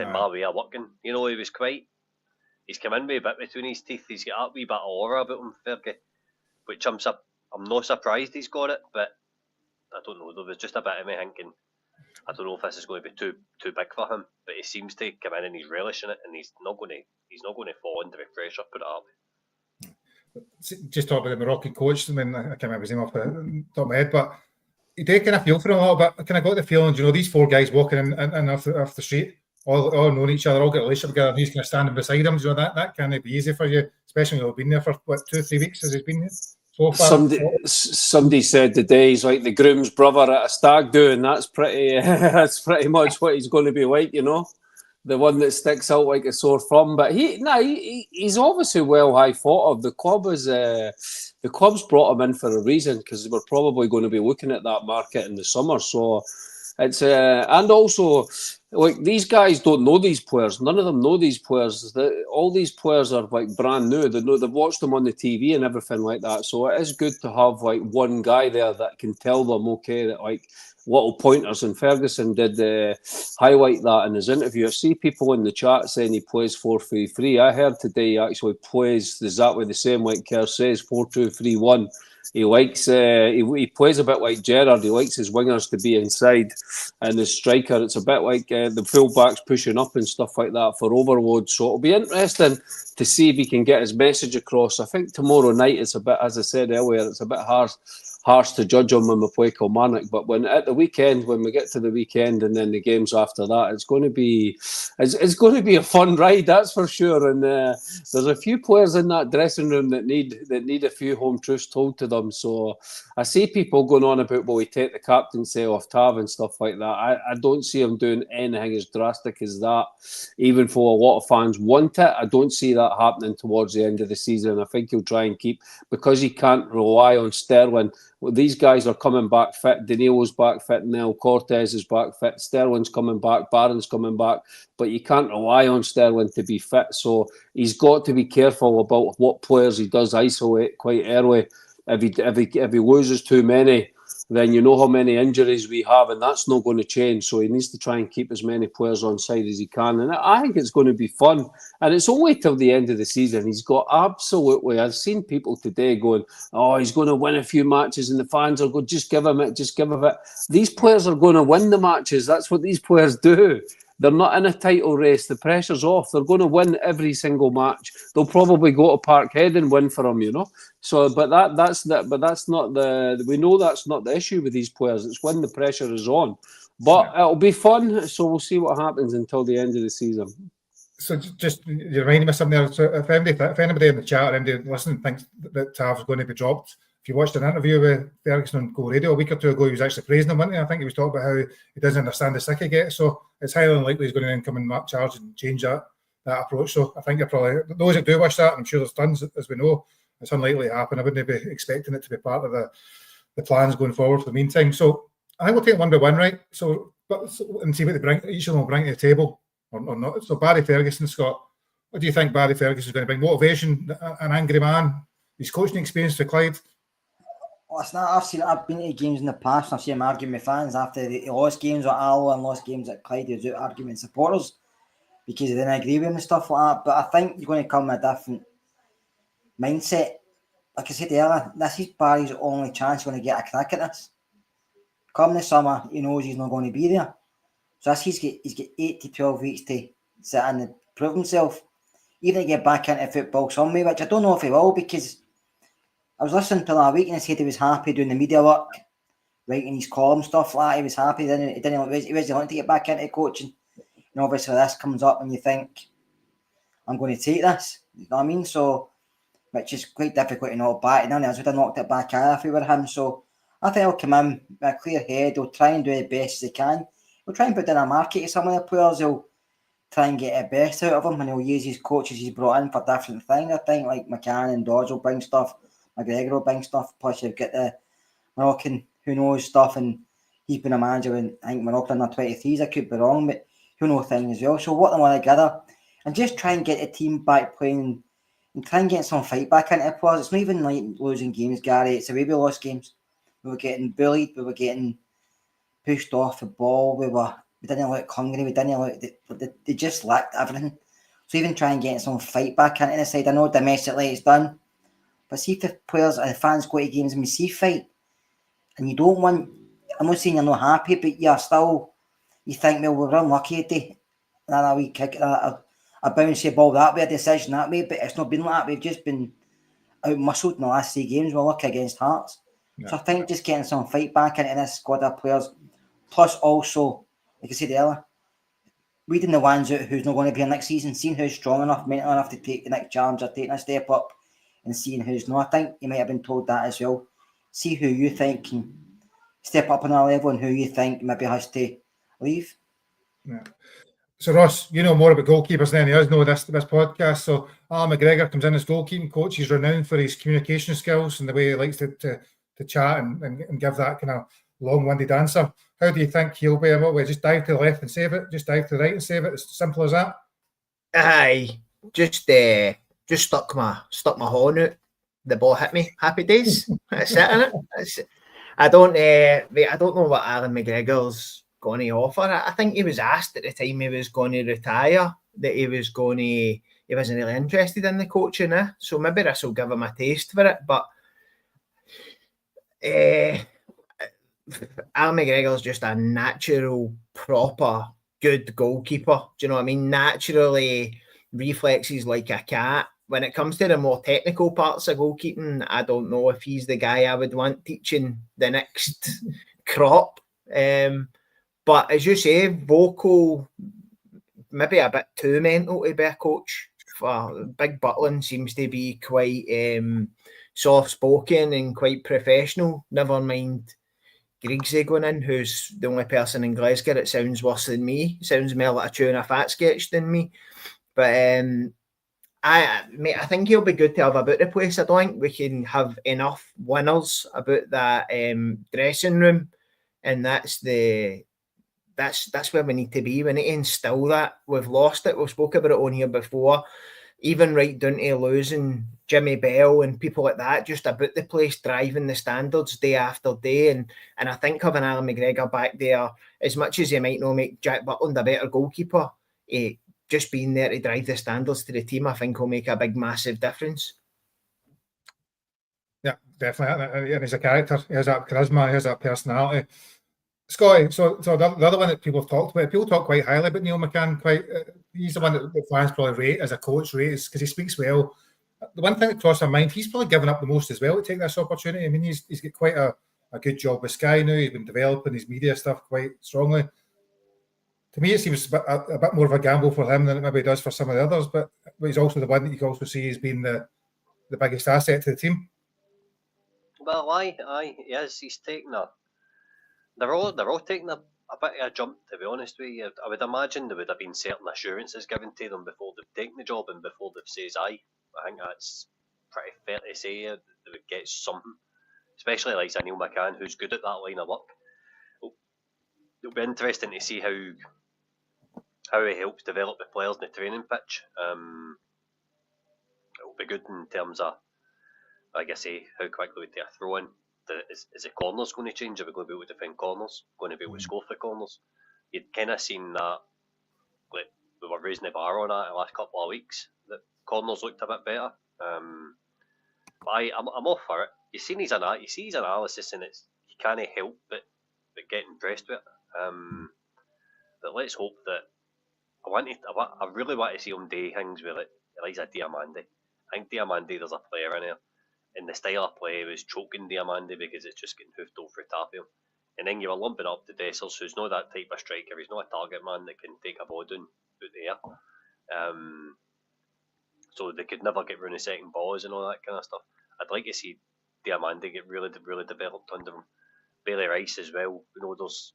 S2: my way of working. He's come in with a bit between his teeth. He's got a wee bit of aura about him, Fergie, which I'm not surprised he's got it, but I don't know. There was just a bit of me thinking, I don't know if this is going to be too big for him, but he seems to come in and he's relishing it, and he's not going to fall under the pressure. Put it up.
S1: Just talk about the Moroccan coach. I mean, I can't remember his name off the top of my head, but you do kind of feel for him a little bit. I kind of got the feeling, these four guys walking in off the street, all knowing each other, all got a relationship together, and he's kind of standing beside him. That can't be easy for you, especially when you've been there for 2-3 weeks as he's been here so far.
S4: Somebody said today he's like the groom's brother at a stag do, and that's pretty much what he's going to be like, the one that sticks out like a sore thumb. But he's obviously well high thought of. The club's brought him in for a reason, because we're probably going to be looking at that market in the summer. So it's and also, like, these guys don't know these players. None of them know these players. All these players are like brand new. They've watched them on the TV and everything like that. So it is good to have like one guy there that can tell them, okay, that like little pointers. And Ferguson did highlight that in his interview. I see people in the chat saying he plays 4-3-3. I heard today he actually plays exactly the same, like Kerr says, 4-2-3-1. He likes he plays a bit like Gerrard. He likes his wingers to be inside, and his striker, it's a bit like the fullbacks pushing up and stuff like that for overload. So it'll be interesting to see if he can get his message across. I think tomorrow night it's a bit, as I said earlier, it's a bit hard harsh to judge them when we play Kilmarnock. But when at the weekend, when we get to the weekend and then the games after that, it's going to be a fun ride, that's for sure. And there's a few players in that dressing room that need a few home truths told to them. So I see people going on about, will he take the captaincy off Tav and stuff like that. I don't see him doing anything as drastic as that, even though a lot of fans want it. I don't see that happening towards the end of the season. I think he'll try and keep, because he can't rely on Sterling. Well, these guys are coming back fit. Danilo's back fit now. Cortez is back fit. Sterling's coming back. Barron's coming back. But you can't rely on Sterling to be fit. So he's got to be careful about what players he does isolate quite early. If he loses too many, then you know how many injuries we have, and that's not going to change. So he needs to try and keep as many players on side as he can. And I think it's going to be fun. And it's only till the end of the season. He's got absolutely, I've seen people today going, oh, he's going to win a few matches, and the fans are going, just give him it, just give him it. These players are going to win the matches. That's what these players do. They're not in a title race. The pressure's off. They're going to win every single match. They'll probably go to Parkhead and win for him, you know. So, but that's not the. We know that's not the issue with these players. It's when the pressure is on. But it'll be fun. So we'll see what happens until the end of the season.
S1: So just you reminded me of something there. So if anybody in the chat or anybody listening thinks that Tav's going to be dropped, if you watched an interview with Ferguson on Go Radio a week or two ago, he was actually praising him, wasn't he? I think he was talking about how he doesn't understand the sick he gets. So it's highly unlikely he's going to then come and charge and change that approach. So I think you're probably, those that do wish that, and I'm sure there's tons, as we know, it's unlikely to happen. I wouldn't be expecting it to be part of the plans going forward for the meantime. So I think we'll take one by one, right? And see what they bring, each of them will bring to the table or not. So Barry Ferguson, Scott, what do you think Barry Ferguson is going to bring? Motivation, an angry man, his coaching experience for Clyde?
S3: Listen, I've been to games in the past and I've seen him arguing with fans after the lost games at Arlo and lost games at Clyde. He was out arguing with supporters because they didn't agree with him and stuff like that. But I think you're going to come with a different mindset. Like I said earlier, this is Barry's only chance going to get a crack at this. Come the summer, he knows he's not going to be there. So he's got 8 to 12 weeks to sit in and prove himself. Even to get back into football some way, which I don't know if he will, because I was listening to that week and he said he was happy doing the media work, writing his column, stuff like that. He was happy. He was wanting to get back into coaching. And obviously this comes up and you think, I'm going to take this. You know what I mean? So, which is quite difficult to knock back. None of us would have knocked it back either if we were him. So I think he'll come in with a clear head. He'll try and do the best as he can. He'll try and put in a market to some of the players. He'll try and get the best out of them, and he'll use his coaches he's brought in for different things. I think like McCann and Dodge will bring stuff. McGregor will bring stuff. Plus you've got the Moroccan who knows stuff, and he's been a manager in, I think, Morocco under 23s. I could be wrong, but he'll know things as well. So work them all together and just try and get the team back playing and try and get some fight back into the players. It's not even like losing games, Gary. It's the way we lost games. We were getting bullied. We were getting pushed off the ball. We didn't look hungry. We didn't look. They just lacked everything. So even try and get some fight back into the side. I know domestically it's done, but see if the players and the fans go to games and we see fight, and you don't want. I'm not saying you're not happy, but you're still. You think, well, we're unlucky today. Another wee kick, a bouncy ball that way, a decision that way, but it's not been like that. We've just been out-muscled in the last 3 games. We're lucky against Hearts. Yeah. So I think just getting some fight back into this squad of players, plus also, like I said earlier, reading the ones out who's not going to be here next season, seeing who's strong enough, mental enough to take the next challenge or taking a step up, and seeing who's not. I think you might have been told that as well. See who you think can step up on our level and who you think maybe has to leave.
S1: Yeah. So Ross, you know more about goalkeepers than any of us know this podcast. So Alan McGregor comes in as goalkeeping coach. He's renowned for his communication skills and the way he likes to chat and give that kind of long-winded answer. How do you think he'll be? What way? Just dive to the left and save it. Just dive to the right and save it. It's simple as that.
S5: Aye, just stuck my horn out. The ball hit me. Happy days. That's it, innit? I don't know what Alan McGregor's going to offer. I think he was asked at the time he was going to retire that he wasn't really interested in the coaching. So maybe this will give him a taste for it. But Alan McGregor's just a natural, proper, good goalkeeper. Do you know what I mean? Naturally, reflexes like a cat. when it comes to the more technical parts of goalkeeping, I don't know if he's the guy I would want teaching the next crop. But as you say, vocal, maybe a bit too mental to be a coach. Big Butland seems to be quite soft-spoken and quite professional. Never mind Griggsy going in, who's the only person in Glasgow that sounds worse than me. Sounds more like a tune of Fat sketch than me. But I think he'll be good to have about the place. I don't think we can have enough winners about that dressing room, and that's where we need to be. We need to instill that. We've lost it. We've spoken about it on here before, even right down to losing Jimmy Bell and people like that, just about the place, driving the standards day after day. And I think having Alan McGregor back there, as much as he might not make Jack Butland a better goalkeeper, just being there to drive the standards to the team, I think will make a big, massive difference.
S1: Yeah, definitely. And he's a character. He has that charisma. He has that personality. Scotty, so the other one that people have talked about, people talk quite highly about Neil McCann. He's the one that the fans probably rate as a coach, because he speaks well. The one thing that crossed my mind, he's probably given up the most as well to take this opportunity. I mean, he's got quite a good job with Sky now. He's been developing his media stuff quite strongly. To me, it seems a bit more of a gamble for him than it maybe does for some of the others. But he's also the one that you can also see as being the biggest asset to the team.
S2: Well, yes, he's taking They're all taking a bit of a jump, to be honest with you. I would imagine there would have been certain assurances given to them before they've taken the job and before they've said aye. I think that's pretty fair to say. They would get something, especially like Neil McCann, who's good at that line of work. It'll be interesting to see how he helps develop the players in the training pitch. It'll be good in terms of, like I say, how quickly we take a throw in. Is the corners going to change? Are we going to be able to defend corners? Going to be able to score for corners? You'd kind of seen that, like, we were raising the bar on that the last couple of weeks, that corners looked a bit better. But I'm all for it. You see his analysis, and you can't help but get impressed with it. But let's hope that I really want to see him do things with Eliza Diamandi. I think Diamandi, there's a player in there, and the style of play was choking Diamandi because it's just getting hoofed over Tapio. And then you were lumping up to Dessers, who's not that type of striker. He's not a target man that can take a ball down out there. So they could never get round the second balls and all that kind of stuff. I'd like to see Diamandi get really, really developed under him. Bailey Rice as well. There's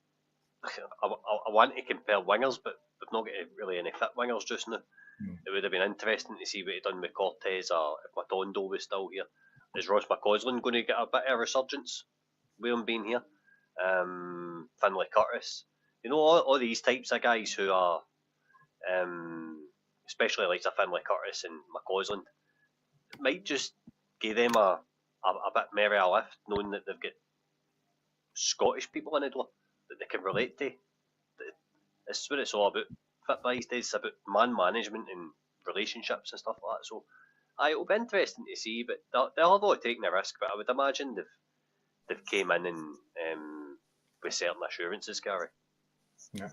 S2: I want to compare wingers, but we've not got really any fit wingers just now. It would have been interesting to see what he'd done with Cortez, or if Matondo was still here. Is Ross McCausland going to get a bit of a resurgence with him being here? Finlay Curtis, all these types of guys who are, especially like Finlay Curtis and McCausland, it might just give them a bit more of a lift, knowing that they've got Scottish people in the door that they can relate to. It's what it's all about. Football these days is about man management and relationships and stuff like that. So, it'll be interesting to see, but they'll have all taken a risk. But I would imagine they've came in and with certain assurances, Gary.
S1: Yeah.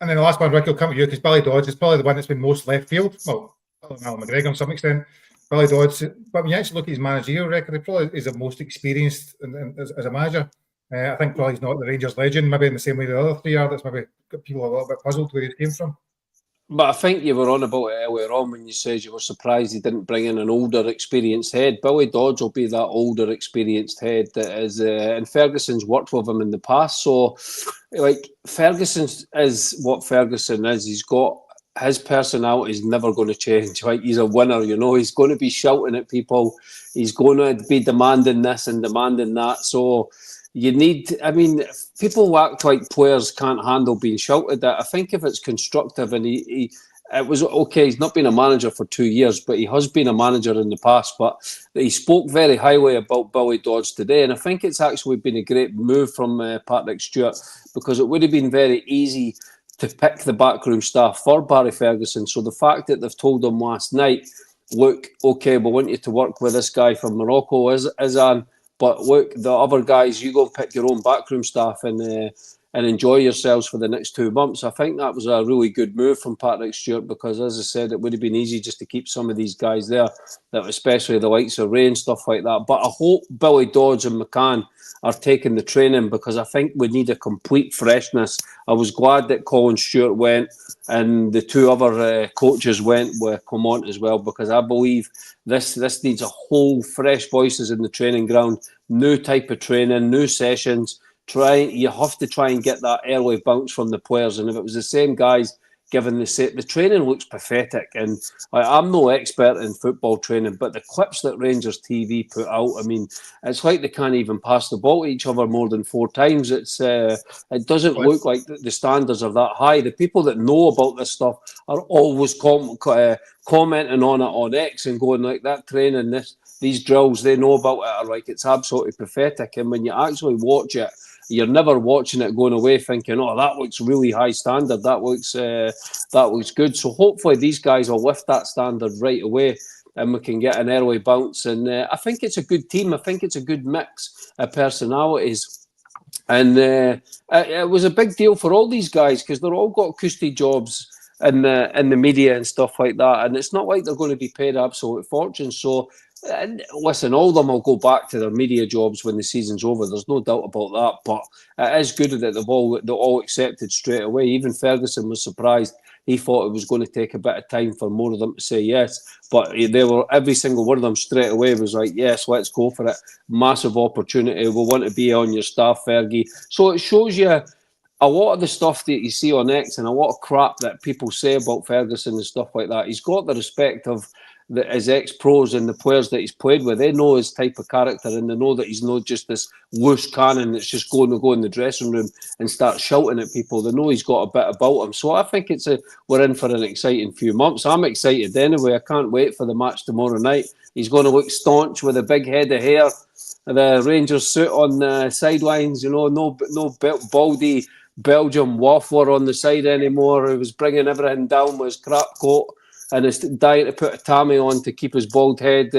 S1: And then the last one, Rick, will come to you, because Billy Dodds is probably the one that's been most left field. Well, Alan McGregor to some extent. Billy Dodds, but when you actually look at his managerial record, he probably is the most experienced as a manager. I think probably he's not the Rangers legend, maybe in the same way the other three are. That's maybe got people a little bit puzzled where he came from.
S4: But I think you were on about it earlier on when you said you were surprised he didn't bring in an older, experienced head. Billy Dodds will be that older, experienced head that is, and Ferguson's worked with him in the past. So, like, Ferguson is what Ferguson is. He's got his personality is never going to change. Like, he's a winner, he's going to be shouting at people. He's going to be demanding this and demanding that. So, people act like players can't handle being shouted at. I think if it's constructive, and it was okay, he's not been a manager for 2 years, but he has been a manager in the past. But he spoke very highly about Billy Dodds today, and I think it's actually been a great move from Patrick Stewart, because it would have been very easy to pick the backroom staff for Barry Ferguson. So the fact that they've told him last night, look, okay, we want you to work with this guy from Morocco, Izan, but look, the other guys, you go and pick your own backroom staff, and and enjoy yourselves for the next 2 months. I think that was a really good move from Patrick Stewart, because, as I said, it would have been easy just to keep some of these guys there, that especially the likes of Ray and stuff like that. But I hope Billy Dodds and McCann are taking the training, because I think we need a complete freshness. I was glad that Colin Stewart went and the two other coaches went with Clement as well, because I believe this needs a whole fresh voices in the training ground, new type of training, new sessions. You have to try and get that early bounce from the players, and if it was the same guys given the training looks pathetic. And I'm no expert in football training, but the clips that Rangers TV put out, I mean, it's like they can't even pass the ball to each other more than 4 times. It doesn't look like the standards are that high. The people that know about this stuff are always commenting on it on X and going like, that training, these drills they know about it are like, it's absolutely pathetic. And when you actually watch it, you're never watching it going away thinking, oh, that looks really high standard. That looks good. So hopefully these guys will lift that standard right away, and we can get an early bounce. And I think it's a good team. I think it's a good mix of personalities. And it was a big deal for all these guys, because they're all got cushy jobs in the media and stuff like that. And it's not like they're going to be paid absolute fortunes. So and listen, all of them will go back to their media jobs when the season's over. There's no doubt about that. But it is good that they're all accepted straight away. Even Ferguson was surprised. He thought it was going to take a bit of time for more of them to say yes. But they were, every single one of them straight away was like, yes, let's go for it. Massive opportunity. We want to be on your staff, Fergie. So it shows you a lot of the stuff that you see on X and a lot of crap that people say about Ferguson and stuff like that. He's got the respect of his ex-pros and the players that he's played with. They know his type of character, and they know that he's not just this loose cannon that's just going to go in the dressing room and start shouting at people. They know he's got a bit about him. So I think we're in for an exciting few months. I'm excited anyway. I can't wait for the match tomorrow night. He's going to look staunch with a big head of hair, the Rangers suit on the sidelines, no baldy Belgium waffler on the side anymore, who was bringing everything down with his crap coat and is dying to put a tammy on to keep his bald head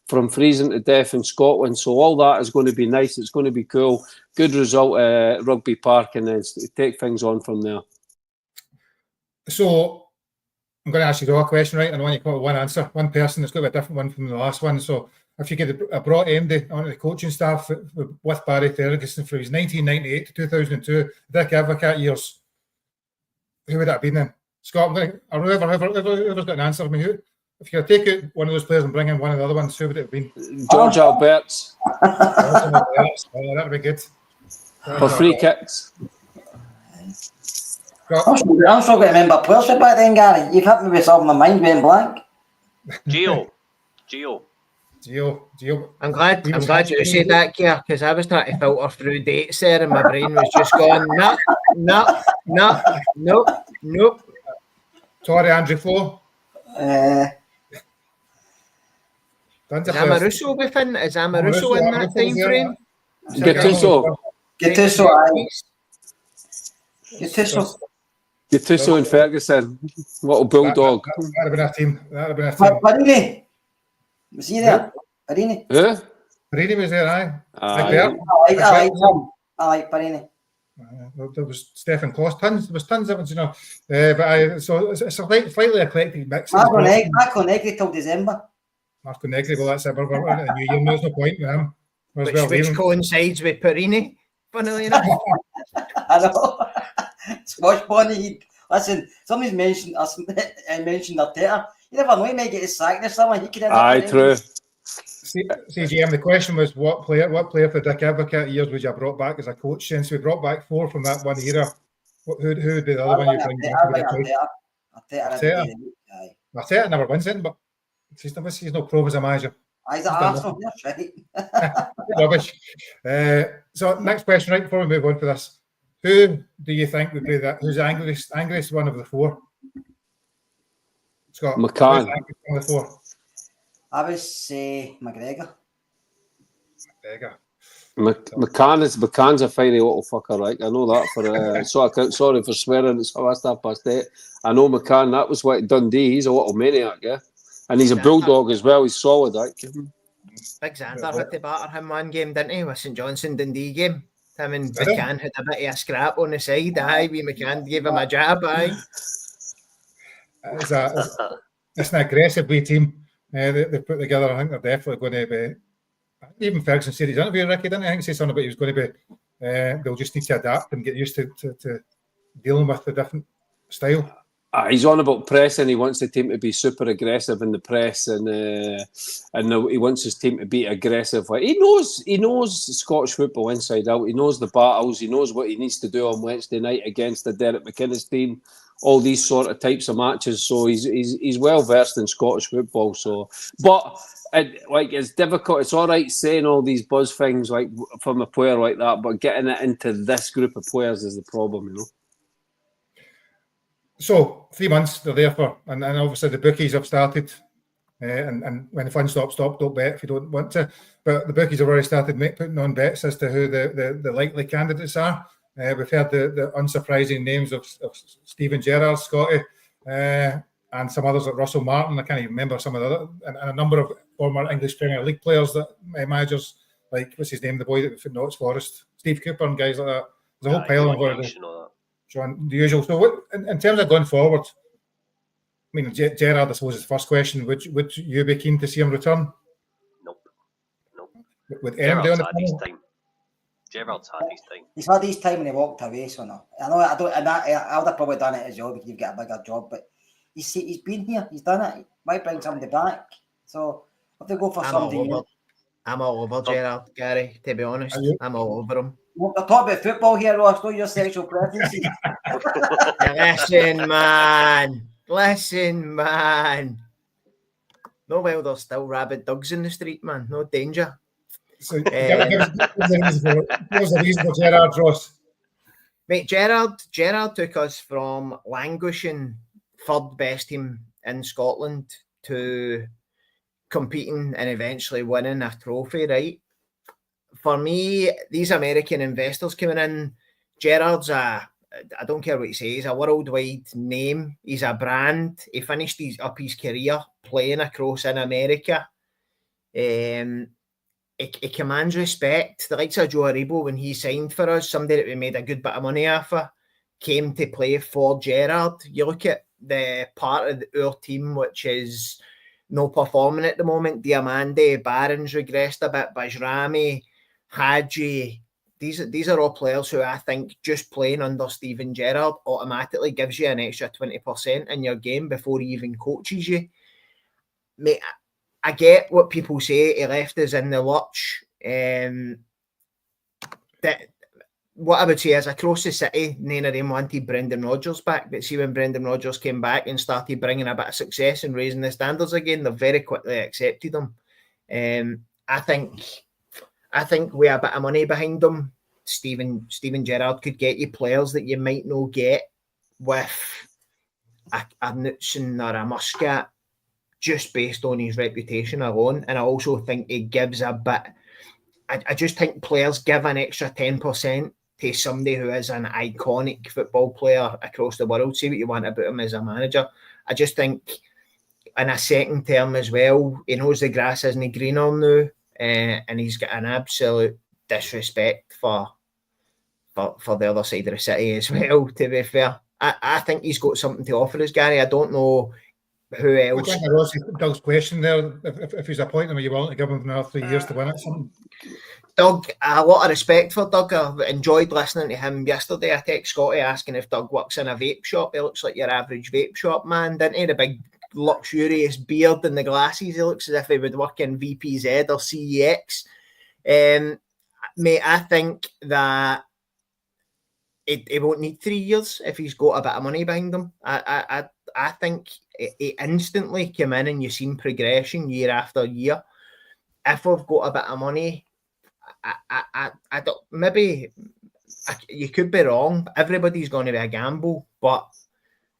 S4: from freezing to death in Scotland. So all that is going to be nice. It's going to be cool. Good result at Rugby Park, and then take things on from there.
S1: So I'm going to ask you all a question, right? And I want you to come up with one answer. One person that's got to be a different one from the last one. So if you could have brought Andy onto the coaching staff with Barry Ferguson for his 1998 to 2002 Dick Advocat years, who would that have been then? Scott, whoever's got an answer. I mean, if you could take out one of those players and bring in one of the other ones, who would it have been?
S4: George Alberts.
S1: Oh, that'd be good.
S4: For free kicks.
S3: I'm still going to remember players from back then, Gary. You've hit me with something in my mind being blank.
S2: Gio.
S5: I'm glad you said that, Keir, because I was trying to filter through dates there, and my brain was just going, nope.
S1: Sorry, Andrew Flo.
S5: Is Amaruso within? Is Amaruso in that time frame?
S4: Gattuso and Ferguson. Little bulldog.
S1: That'd have been a team.
S3: Parini. Was he there? Parini.
S4: Who?
S1: Parini was there, aye.
S3: I like Parini.
S1: There was Stefan Kloss, there was tons of it, so it's a slightly eclectic mix.
S3: Marco Negri till December.
S1: Marco Negri, well, that's it. We're into the new year. There's no point with him.
S5: Which coincides with Parini, funnily enough.
S3: I know. Squash Bonnie. Listen, somebody's mentioned Arteta. You never know, he may get his sack this summer. He could end up.
S4: Aye, true.
S1: CGM, the question was what player for Dick Advocat years would you have brought back as a coach? Since we brought back 4 from that one era, who would be the other one you bring back? Arteta never wins it, but he's no pro as a manager.
S3: He's at Arsenal, that's right.
S1: Rubbish. So next question, right before we move on for this, who do you think would be that? Who's the angriest one of the 4? Scott.
S4: McCann.
S1: One of the 4.
S3: I would say McGregor.
S4: McCann's a fiery little fucker, right? I know that for sorry for swearing. It's last 8:30. I know McCann. That was what Dundee. He's a little maniac, yeah, and he's a bulldog as well. He's solid, right?
S5: Big Xander had to batter him one game, didn't he? With St Johnstone Dundee game. Him and
S1: Did he?
S5: McCann had a bit of a scrap on the side. Aye, we McCann gave him a jab. Aye.
S1: It's an aggressive wee team they put together. I think they're definitely going to be. Even Ferguson said his interview, Ricky, didn't he? I think he said something about he was going to be. They'll just need to adapt and get used to dealing with the different style.
S4: He's on about pressing. He wants the team to be super aggressive in the press, and he wants his team to be aggressive. He knows Scottish football inside out. He knows the battles. He knows what he needs to do on Wednesday night against the Derek McInnes team. All these sort of types of matches. So he's well versed in Scottish football. So, but it's difficult. It's all right saying all these buzz things like from a player like that, but getting it into this group of players is the problem, you know.
S1: So 3 months they're there for, and obviously the bookies have started. And when the fun stops, don't bet if you don't want to. But the bookies have already started putting on bets as to who the likely candidates are. We've heard the unsurprising names of Steven Gerrard, Scotty, and some others like Russell Martin. I can't even remember some of the other, and a number of former English Premier League players that managers like, what's his name, the boy that was at Notts Forest, Steve Cooper, and guys like that. There's a whole pile of them. John, the usual. So, what in terms of going forward? I mean, Gerrard, I suppose, is the first question. Would you be keen to see him return?
S2: Nope.
S1: With anybody on the
S2: time. Gerrard's had his time.
S3: He's had his time when he walked away, so no. I know, I would have probably done it as well because you've got a bigger job, but he's been here, he's done it. Might bring somebody back. So, if they go for somebody else.
S5: I'm all over Gerrard, Gary, to be honest. I'm all over him.
S3: We're talking about football here, Ross, not your sexual preferences.
S5: Listen, man. No, well, there's still rabid dogs in the street, man. No danger.
S1: So, give us the reason for Gerrard, Ross.
S5: Mate, Gerrard took us from languishing third best team in Scotland to competing and eventually winning a trophy, right? For me, these American investors coming in, Gerrard's I don't care what you say, he's a worldwide name. He's a brand. He finished his career playing across in America. He commands respect. The likes of Joe Aribo, when he signed for us, somebody that we made a good bit of money off of, came to play for Gerrard. You look at the part of our team which is no performing at the moment. Diamande, Barron's regressed a bit, Bajrami, Hadji. These are all players who I think just playing under Steven Gerrard automatically gives you an extra 20% in your game before he even coaches you. Mate, I get what people say. He left us in the lurch. That what I would say is across the city, none of them wanted Brendan Rodgers back. But see, when Brendan Rodgers came back and started bringing a bit of success and raising the standards again, they very quickly accepted him. I think with a bit of money behind him, Steven Gerrard could get you players that you might not get with a Knutson or a Muscat just based on his reputation alone. And I also think he gives a bit. I just think players give an extra 10% to somebody who is an iconic football player across the world. Say what you want about him as a manager. I just think in a second term as well, he knows the grass isn't greener now. And he's got an absolute disrespect for the other side of the city as well, to be fair. I think he's got something to offer us, Gary. I don't know who else.
S1: I think Ross, Doug's question there, if he's appointing him, are you willing to give him another 3 years to win it?
S5: Doug, a lot of respect for Doug. I enjoyed listening to him yesterday. I text Scotty asking if Doug works in a vape shop. He looks like your average vape shop man, didn't he? The big luxurious beard and the glasses. He looks as if he would work in VPZ or CEX. Mate, I think that he won't need 3 years if he's got a bit of money behind him. I think he instantly came in and you've seen progression year after year. If we've got a bit of money, I don't. Maybe you could be wrong. Everybody's going to be a gamble, but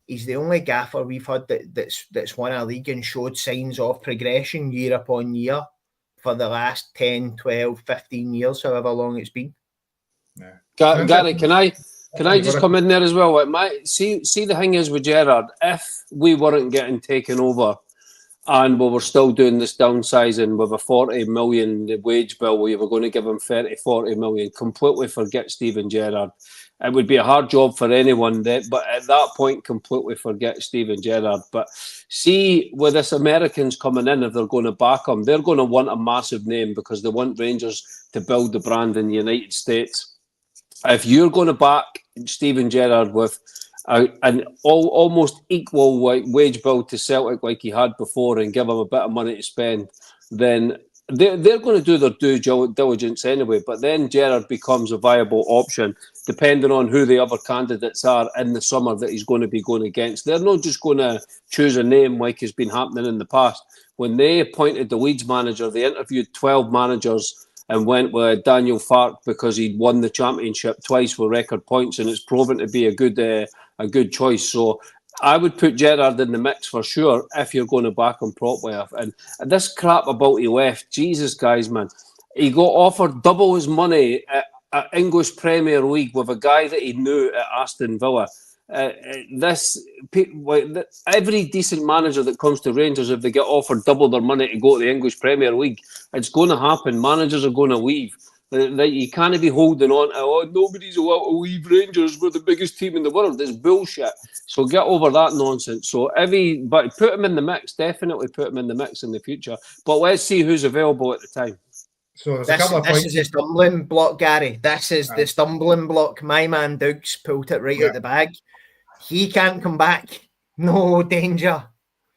S5: he's the only gaffer we've had that's won a league and showed signs of progression year upon year for the last 10, 12, 15 years, however long it's been.
S1: Yeah.
S4: Gary, can I just come in there as well? See the thing is with Gerrard, if we weren't getting taken over And we were still doing this downsizing with a 40 million wage bill. We were going to give him 40 million. Completely forget Steven Gerrard. It would be a hard job for anyone, but at that point, completely forget Steven Gerrard. But see, with this Americans coming in, if they're going to back him, they're going to want a massive name because they want Rangers to build the brand in the United States. If you're going to back Steven Gerrard with an almost equal wage bill to Celtic like he had before and give him a bit of money to spend, then they're going to do their due diligence anyway. But then Gerrard becomes a viable option depending on who the other candidates are in the summer that he's going to be going against. They're not just going to choose a name like has been happening in the past. When they appointed the Leeds manager, they interviewed 12 managers and went with Daniel Farke because he'd won the championship twice with record points, and it's proven to be a good choice. So I would put Gerrard in the mix for sure if you're going to back him properly. And this crap about he left, Jesus, guys, man, he got offered double his money at English Premier League with a guy that he knew at Aston Villa. Every decent manager that comes to Rangers, if they get offered double their money to go to the English Premier League, it's going to happen. Managers are going to leave. You can't be holding on to, nobody's allowed to leave Rangers. We're the biggest team in the world. It's bullshit. So get over that nonsense. But put him in the mix. Definitely put him in the mix in the future. But let's see who's available at the time.
S1: So there's a couple of
S5: This
S1: points.
S5: is the stumbling block, Gary. This is the stumbling block. My man Dukes pulled it right out the bag. He can't come back. No danger.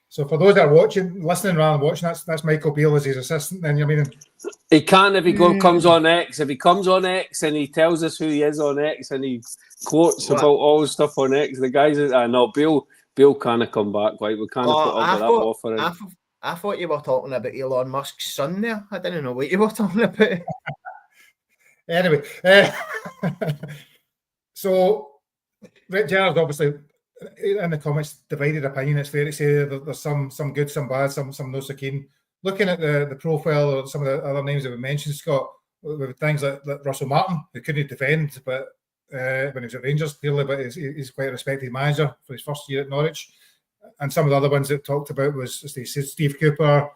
S1: So for those that are listening rather than watching, that's Michael Beale as his assistant. Then you mean
S4: he can if he comes on X. If he comes on X and he tells us who he is on X and he quotes about all the stuff on X, the guys Beale can't come back. Right, we can't put up with that offer.
S5: I thought you were talking about Elon Musk's son there. I didn't know what you were talking about.
S1: Anyway, so Gerrard obviously in the comments divided opinion. It's fair to say there's some good, some bad, some no so keen. Looking at the profile or some of the other names that we mentioned, Scott, with things like Russell Martin, who couldn't defend, but when he was at Rangers, clearly, but he's quite a respected manager for his first year at Norwich. And some of the other ones that talked about was Steve Cooper.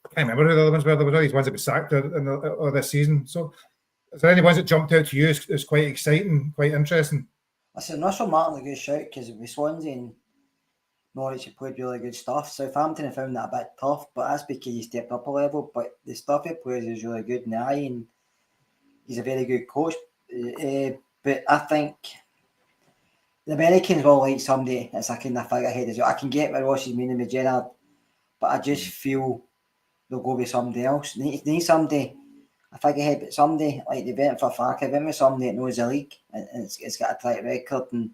S1: I can't remember who the other ones were. There were these ones that were sacked this season. So, is there any ones that jumped out to you as quite exciting, quite interesting?
S3: Listen, Russell Martin's a good shout because with Swansea and Norwich he played really good stuff. Southampton have found that a bit tough, but that's because he stepped up a level. But the stuff he plays is really good in the eye, and he's a very good coach. But I think the Americans will like somebody that's a kind of figurehead as well. I can get what Ross is meaning with Gerrard, but I just feel they'll go with somebody else. They need somebody, a figurehead, but somebody like they went for Farke, went with somebody that knows the league and it's got a track record. And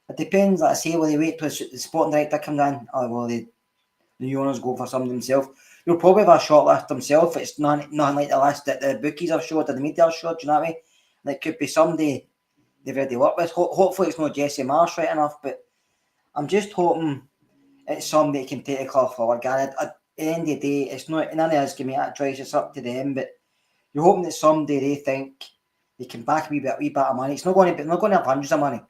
S3: it depends. Like I say, will they wait till the sporting director comes in, or will the owners go for somebody themselves? You'll probably have a short list themselves. It's nothing like the list that the bookies have showed or the media have showed. Do you know what I mean? And it could be somebody they've already worked with. Hopefully it's not Jesse Marsh right enough, but I'm just hoping it's somebody that can take the club forward. At the end of the day, it's not none of us can make that choice. It's up to them. But you're hoping that someday they think they can back a wee bit of money. It's not going to have hundreds of money,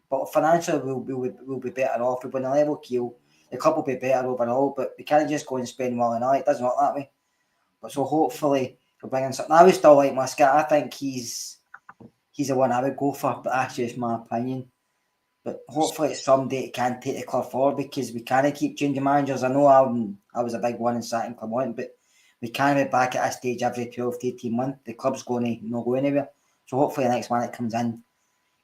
S3: but financially we'll be better off. We'll be on a level keel. The club will be better overall. But we can't just go and spend willy-nilly. It doesn't work that way. But so hopefully we'll bring in something. I would still like Muscat. I think he's the one I would go for, but that's just my opinion. But hopefully it's somebody that can take the club forward, because we can't keep changing managers. I know I was a big one in sacking Clement, but we can't be back at a stage every 12 to 18 months. The club's going to not go anywhere. So hopefully the next one that comes in,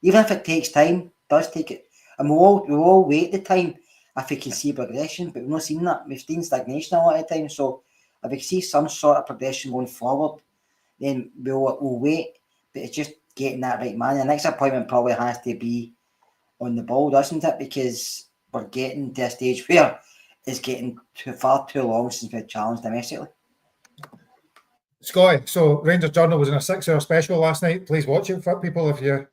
S3: even if it takes time, does take it. And we'll all wait the time if we can see progression, but we've not seen that. We've seen stagnation a lot of times. So if we see some sort of progression going forward, then we'll wait. But it's just getting that right man. The next appointment probably has to be on the ball, doesn't it? Because we're getting to a stage where it's getting far too long since we've challenged domestically.
S1: Scotty, so Rangers Journal was in a 6-hour special last night. Please watch it for people if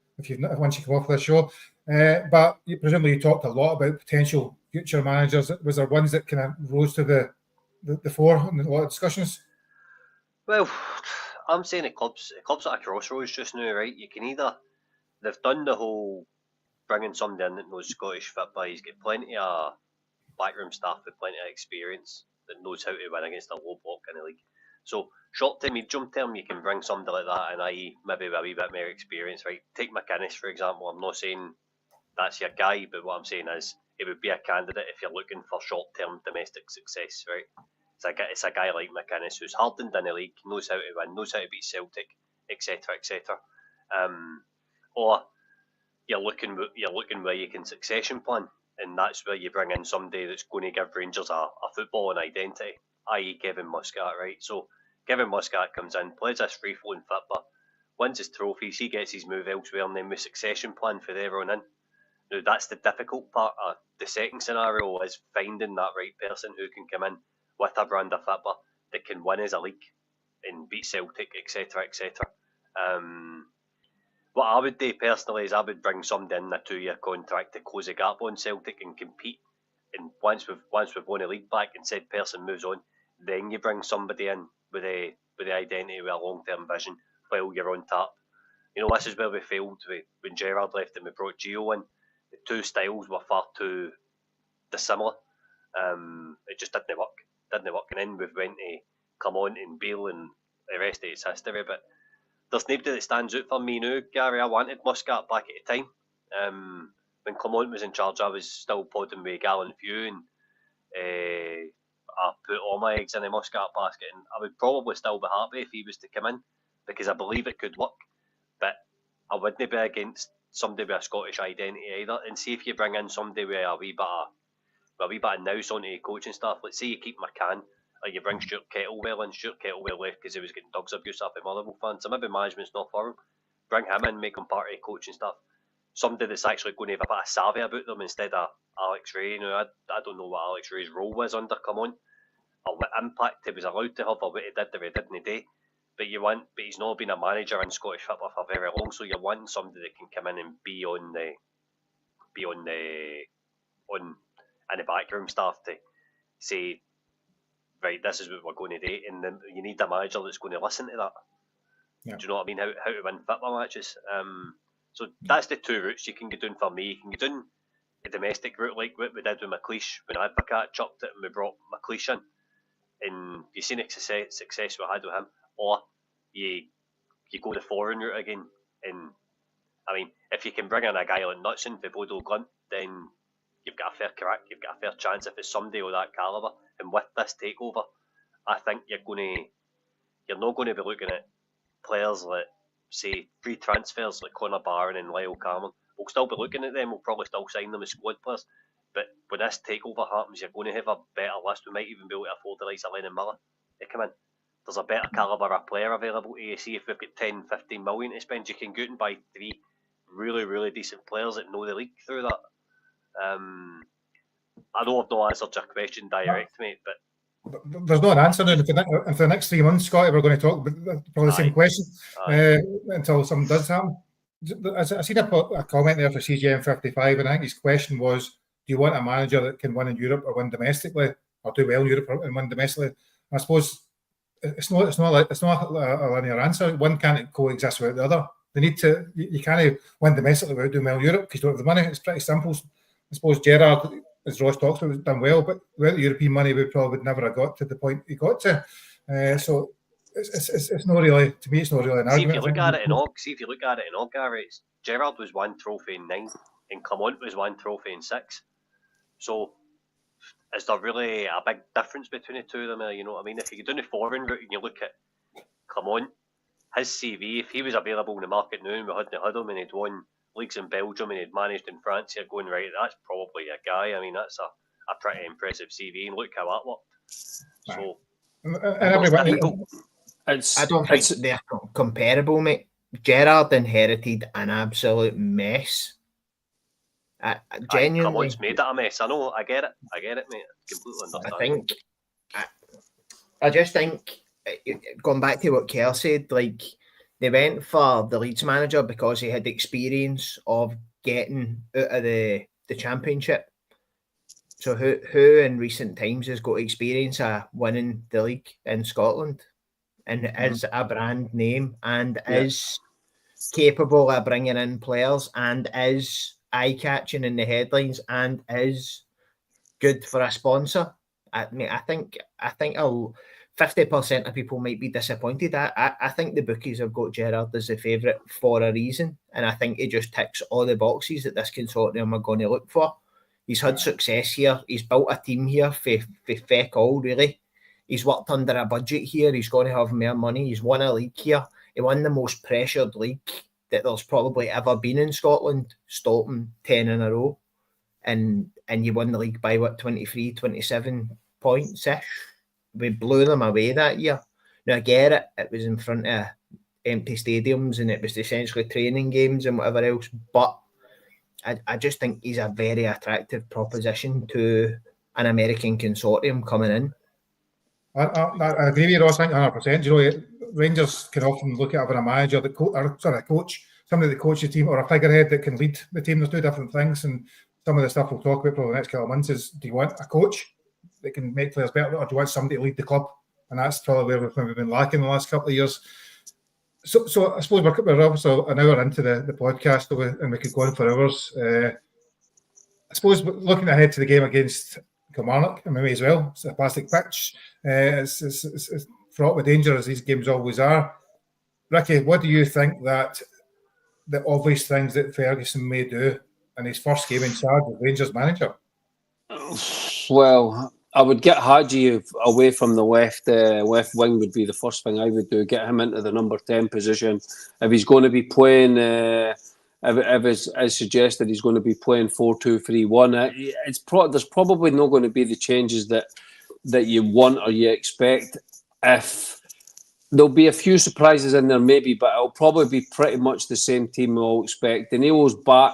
S1: once you come off the show. But presumably you talked a lot about potential future managers. Was there ones that kind of rose to the fore in a lot of discussions?
S2: Well, I'm saying the club's at a crossroads just now, right? You can either, they've done the whole bringing somebody in that knows Scottish football. He's got plenty of backroom staff with plenty of experience that knows how to win against a low block in the league. So short term, medium term, you can bring somebody like that, and i.e. maybe with a wee bit more experience, right? Take McInnes, for example. I'm not saying that's your guy, but what I'm saying is it would be a candidate if you're looking for short term domestic success, right? It's a guy like McInnes who's hardened in the league, knows how to win, knows how to beat Celtic, etc., etc. Or you're looking where you can succession plan, and that's where you bring in somebody that's going to give Rangers a footballing identity, i.e. Kevin Muscat, right? So Kevin Muscat comes in, plays this free-flowing football, wins his trophies, he gets his move elsewhere, and then we succession plan for there on in. Now, that's the difficult part. The second scenario is finding that right person who can come in with a brand of football that can win as a league and beat Celtic, etc., etc. What I would do personally is I would bring somebody in a 2-year contract to close the gap on Celtic and compete. And once we've won the league back and said person moves on, then you bring somebody in with the identity, with a long-term vision while you're on tap. You know, this is where we failed when Gerrard left and we brought Gio in. The two styles were far too dissimilar. It just didn't work. And then we went to Clement and Bale, and the rest of it's history. But there's nobody that stands out for me now, Gary. I wanted Muscat back at the time. When Clement was in charge, I was still podding with Gallant Few, and I put all my eggs in the Muscat basket, and I would probably still be happy if he was to come in, because I believe it could work. But I wouldn't be against somebody with a Scottish identity either. And see if you bring in somebody with a wee bit of nous onto the coaching staff. Let's say you keep McCann, or you bring Stuart Kettlewell in. Stuart Kettlewell left because he was getting dogs abuse off of Motherwell fans, so maybe management's not for him. Bring him in, make him part of the coaching staff. Somebody that's actually going to have a bit of savvy about them instead of Alex Rae. You know, I don't know what Alex Rae's role was under Clement, or what impact he was allowed to have, or what he did in the day. But he's not been a manager in Scottish football for very long, so you're wanting somebody that can come in and be in the backroom staff to say, right, this is what we're going to do, and then you need a manager that's going to listen to that. Yeah. Do you know what I mean? How to win football matches. So that's the two routes you can get down for me. You can get down the domestic route like what we did with McLeish when Advocat chucked it and we brought McLeish in, and you've seen the success we had with him. Or you go the foreign route again, and I mean, if you can bring in a guy like Knutson for Bodo Glimt, then you've got a fair crack, you've got a fair chance if it's somebody of that calibre. And with this takeover, I think you're not going to be looking at players like, say, free transfers like Conor Barron and Lyle Cameron. We'll still be looking at them, we'll probably still sign them as squad players. But when this takeover happens, you're going to have a better list. We might even be able to afford the likes of Lennon Miller to come in. There's a better calibre of player available to you. See, if we've got 10, 15 million to spend, you can go out and buy 3 really, really decent players that know the league through that. I know I've not answered your question direct, mate, but
S1: there's no answer now. For the next 3 months, Scotty, we're going to talk about probably the same question until something does happen. I seen a comment there for CGM55, and I think his question was, do you want a manager that can win in Europe or win domestically, or do well in Europe and win domestically? And I suppose it's not a linear answer. One can't coexist without the other. They need to. You can't win domestically without doing well in Europe because you don't have the money. It's pretty simple. I suppose Gerrard, as Ross talks about, has done well, but without the European money, we probably would never have got to the point he got to. So it's not really, to me, it's not really an argument.
S2: See if you look at it in all, Gary, Gerrard was 1 trophy in 9, and Clement was 1 trophy in 6. So is there really a big difference between the two of them? You know what I mean? If you go down the foreign route and you look at Clement, his CV, if he was available in the market now and we hadn't had him and he'd won leagues in Belgium and he'd managed in France, you're going, right, that's probably a guy. I mean, that's a pretty impressive CV, and look how that worked. So,
S5: I don't think they're comparable, mate. Gerrard inherited an absolute mess. Genuinely,
S2: Clement's made it a mess. I know, I get it, mate. I completely understand.
S5: I just think, going back to what Kerr said, like, they went for the Leeds manager because he had experience of getting out of the Championship. So who in recent times has got experience of winning the league in Scotland and is a brand name and is capable of bringing in players and is eye-catching in the headlines and is good for a sponsor. I think 50% of people might be disappointed. I think the bookies have got Gerrard as the favourite for a reason, and I think he just ticks all the boxes that this consortium are going to look for. He's had success here. He's built a team here for feck all, really. He's worked under a budget here. He's going to have more money. He's won a league here. He won the most pressured league that there's probably ever been in Scotland, stopping 10 in a row. And you won the league by, 23, 27 points-ish? We blew them away that year. Now, I get it. It was in front of empty stadiums and it was essentially training games and whatever else. But I just think he's a very attractive proposition to an American consortium coming in.
S1: I agree with you, Ross. I think 100%. You know, Rangers can often look at having a manager, a coach, somebody that coaches the team, or a figurehead that can lead the team. There's two different things, and some of the stuff we'll talk about for the next couple of months is: do you want a coach that can make players better, or do you want somebody to lead the club? And that's probably where we've been lacking the last couple of years. So I suppose we're obviously an hour into the podcast, and we could go on for hours. I suppose looking ahead to the game against Kilmarnock, I mean, as well, it's a plastic pitch. It's fraught with danger, as these games always are. Ricky, what do you think that the obvious things that Ferguson may do in his first game in charge as Rangers manager?
S4: Well, I would get Hadji away from the left wing would be the first thing I would do. Get him into the number 10 position. If he's going to be playing, if it's as suggested, he's going to be playing 4-2-3-1. There's probably not going to be the changes that you want or you expect. If there'll be a few surprises in there, maybe, but it'll probably be pretty much the same team we all expect. Danilo's back.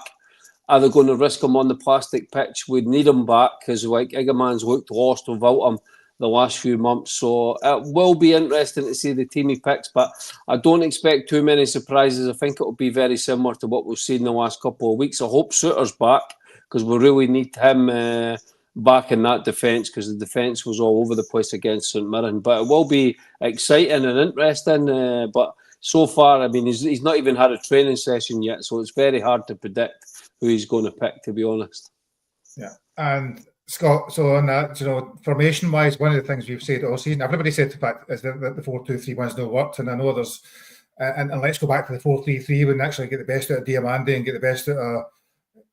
S4: Are they going to risk him on the plastic pitch? We'd need him back because Iggerman's looked lost without him the last few months. So it will be interesting to see the team he picks, but I don't expect too many surprises. I think it will be very similar to what we've seen the last couple of weeks. I hope Souttar's back because we really need him back in that defence because the defence was all over the place against Stmirren. But it will be exciting and interesting. But so far, I mean, he's not even had a training session yet, so it's very hard to predict who he's going to pick, to be honest.
S1: Yeah, and Scott, so on that, formation-wise, one of the things we've said all season, everybody said the fact is that the 4-2-3-1's not worked, and I know there's, and let's go back to the 4-3-3 and actually get the best out of Diamande and get the best out of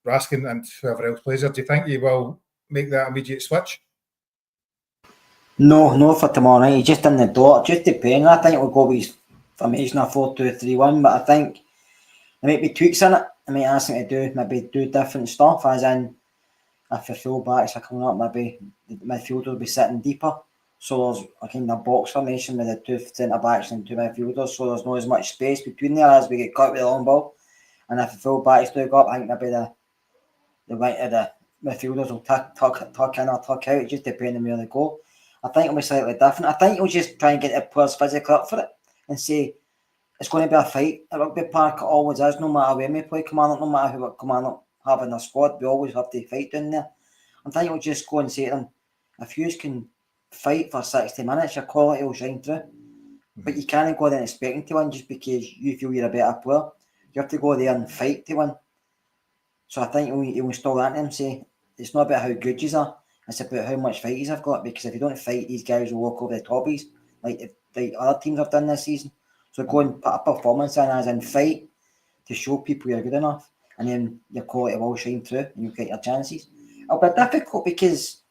S1: Raskin and whoever else plays there. Do you think you will make that immediate switch?
S3: No, for tomorrow night. He's just in the door. Just depending. I think we'll go with his formation of 4-2-3-1, but I think there might be tweaks in it. I might ask him to do different stuff, as in if the full backs are coming up, maybe the midfielder will be sitting deeper. So there's a kind of box formation with the two centre backs and two midfielders, so there's not as much space between there as we get caught with the long ball. And if the full backs do go up, I think maybe the midfielders will tuck in or tuck out, just depending where they go. I think it'll be slightly different. I think he'll just try and get the players physically up for it and say it's going to be a fight at Rugby Park. It always is, no matter when we play Kilmarnock, no matter who Kilmarnock have in their squad, we always have to fight down there. I think he'll just go and say to them, if you can fight for 60 minutes, your quality will shine through. But you can't go there expecting to win just because you feel you're a better player. You have to go there and fight to win. So I think he'll install that in them, say, it's not about how good you are, it's about how much fight you have got, because if you don't fight, these guys will walk over the toppies, like other teams have done this season. So go and put a performance in, as in fight, to show people you're good enough, and then your quality will shine through and you'll get your chances. It'll be difficult because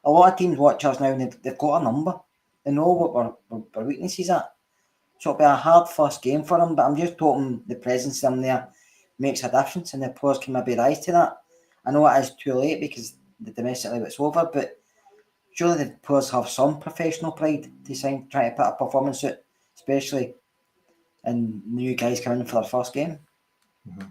S3: a lot of teams watch us now and they've got a number. They know what our weaknesses are. So it'll be a hard first game for them, but I'm just hoping the presence of them there makes a difference and the players can maybe rise to that. I know it is too late because the domestic league is over, but surely the players have some professional pride to try to put a performance out, especially in new guys coming in for their first game.
S1: Mm-hmm.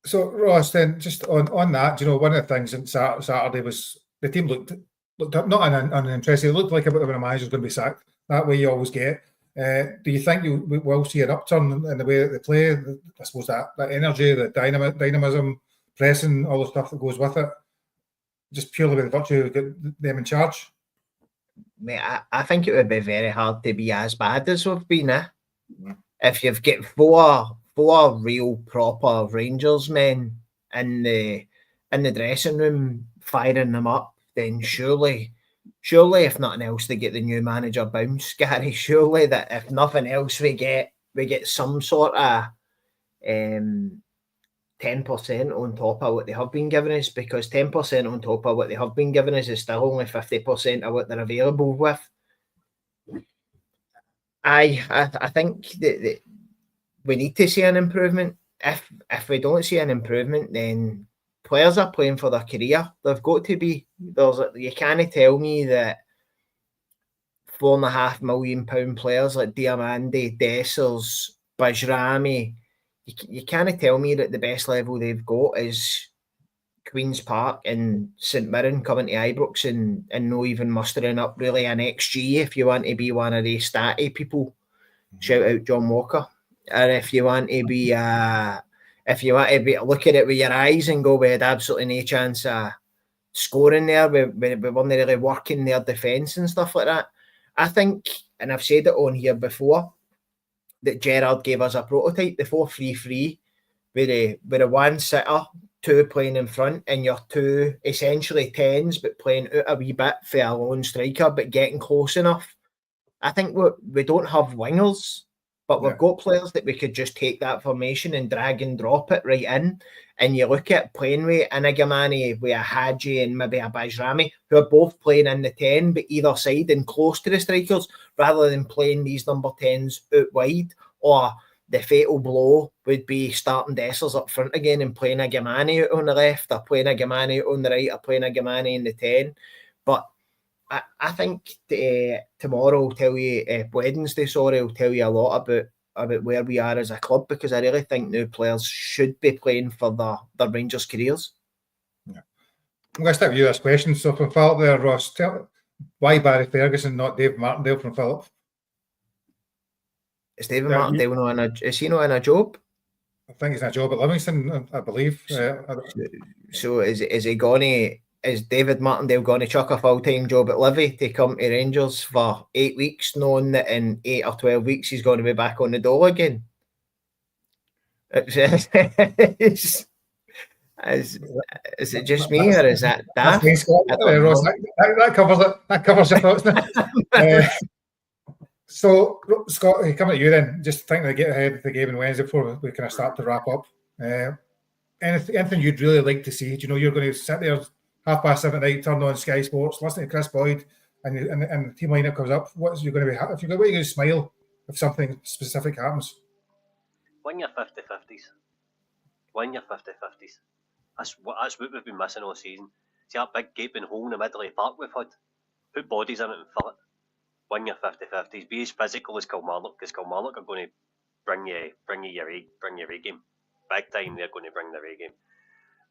S1: So Ross, then just on that, one of the things on Saturday was the team looked not uninterested. It looked like a bit of a manager's going to be sacked. That way you always get. Do you think you will see an upturn in the way that they play? I suppose that energy, the dynamism, pressing, all the stuff that goes with it, just purely with the virtue of getting them in charge?
S5: Mate, I think it would be very hard to be as bad as we've been. If you've got four real proper Rangers men in the dressing room firing them up then surely, if nothing else, they get the new manager bounce, Gary. Surely that if nothing else, we get some sort of 10% on top of what they have been giving us, because 10% on top of what they have been giving us is still only 50% of what they're available with. I think that we need to see an improvement. If we don't see an improvement, then players are playing for their career. They've got to be. You can't tell me that £4.5 million players like Diamandi, Dessers, Bajrami, you can't tell me that the best level they've got is Queen's Park and Stmirren coming to Ibrox and no even mustering up really an XG. If you want to be one of the statty people, shout out John Walker. Or if you want to be look at it with your eyes and go, we had absolutely no chance of scoring there. We weren't really working their defence and stuff like that. I think, and I've said it on here before, that Gerrard gave us a prototype, the 4-3-3, with a one sitter, two playing in front, and your two essentially 10s, but playing out a wee bit for a lone striker, but getting close enough. I think we don't have wingers, but we've got players that we could just take that formation and drag and drop it right in. And you look at playing with Inigamani, with a Hadji and maybe a Bajrami, who are both playing in the 10, but either side and close to the strikers, rather than playing these number 10s out wide. Or the fatal blow would be starting Dessers up front again and playing Inigamani out on the left, or playing Inigamani out on the right, or playing Inigamani in the 10. But I think tomorrow will tell you, Wednesday, will tell you a lot about where we are as a club, because I really think new players should be playing for their Rangers careers.
S1: Yeah. I'm going to stick with you this question. So from Philip there, Ross, why Barry Ferguson, not Dave Martindale from Philip?
S5: Is David Martindale is he not in a job?
S1: I think he's in a job at Livingston, I believe.
S5: So is he going to... Is David Martindale going to chuck a full-time job at Livy to come to Rangers for 8 weeks, knowing that in 8 or 12 weeks he's going to be back on the dole again? Is it just me, or is that daft?
S1: That covers it. That covers your thoughts now. So, Scott, coming at you then, just thinking to get ahead of the game on Wednesday before we kind of start to wrap up. Anything you'd really like to see? Do you know you're going to sit there 7:30 at night, turn on Sky Sports, listen to Chris Boyd, and the team lineup comes up? What are you going to smile if something specific happens?
S2: Win your 50-50s. Win your 50-50s. That's what we've been missing all season. See that big gaping hole in the middle of the park we've had? Put bodies in it and fill it. Win your 50-50s. Be as physical as Kilmarnock, because Kilmarnock are going to bring you your A game. Big time, they're going to bring their A game.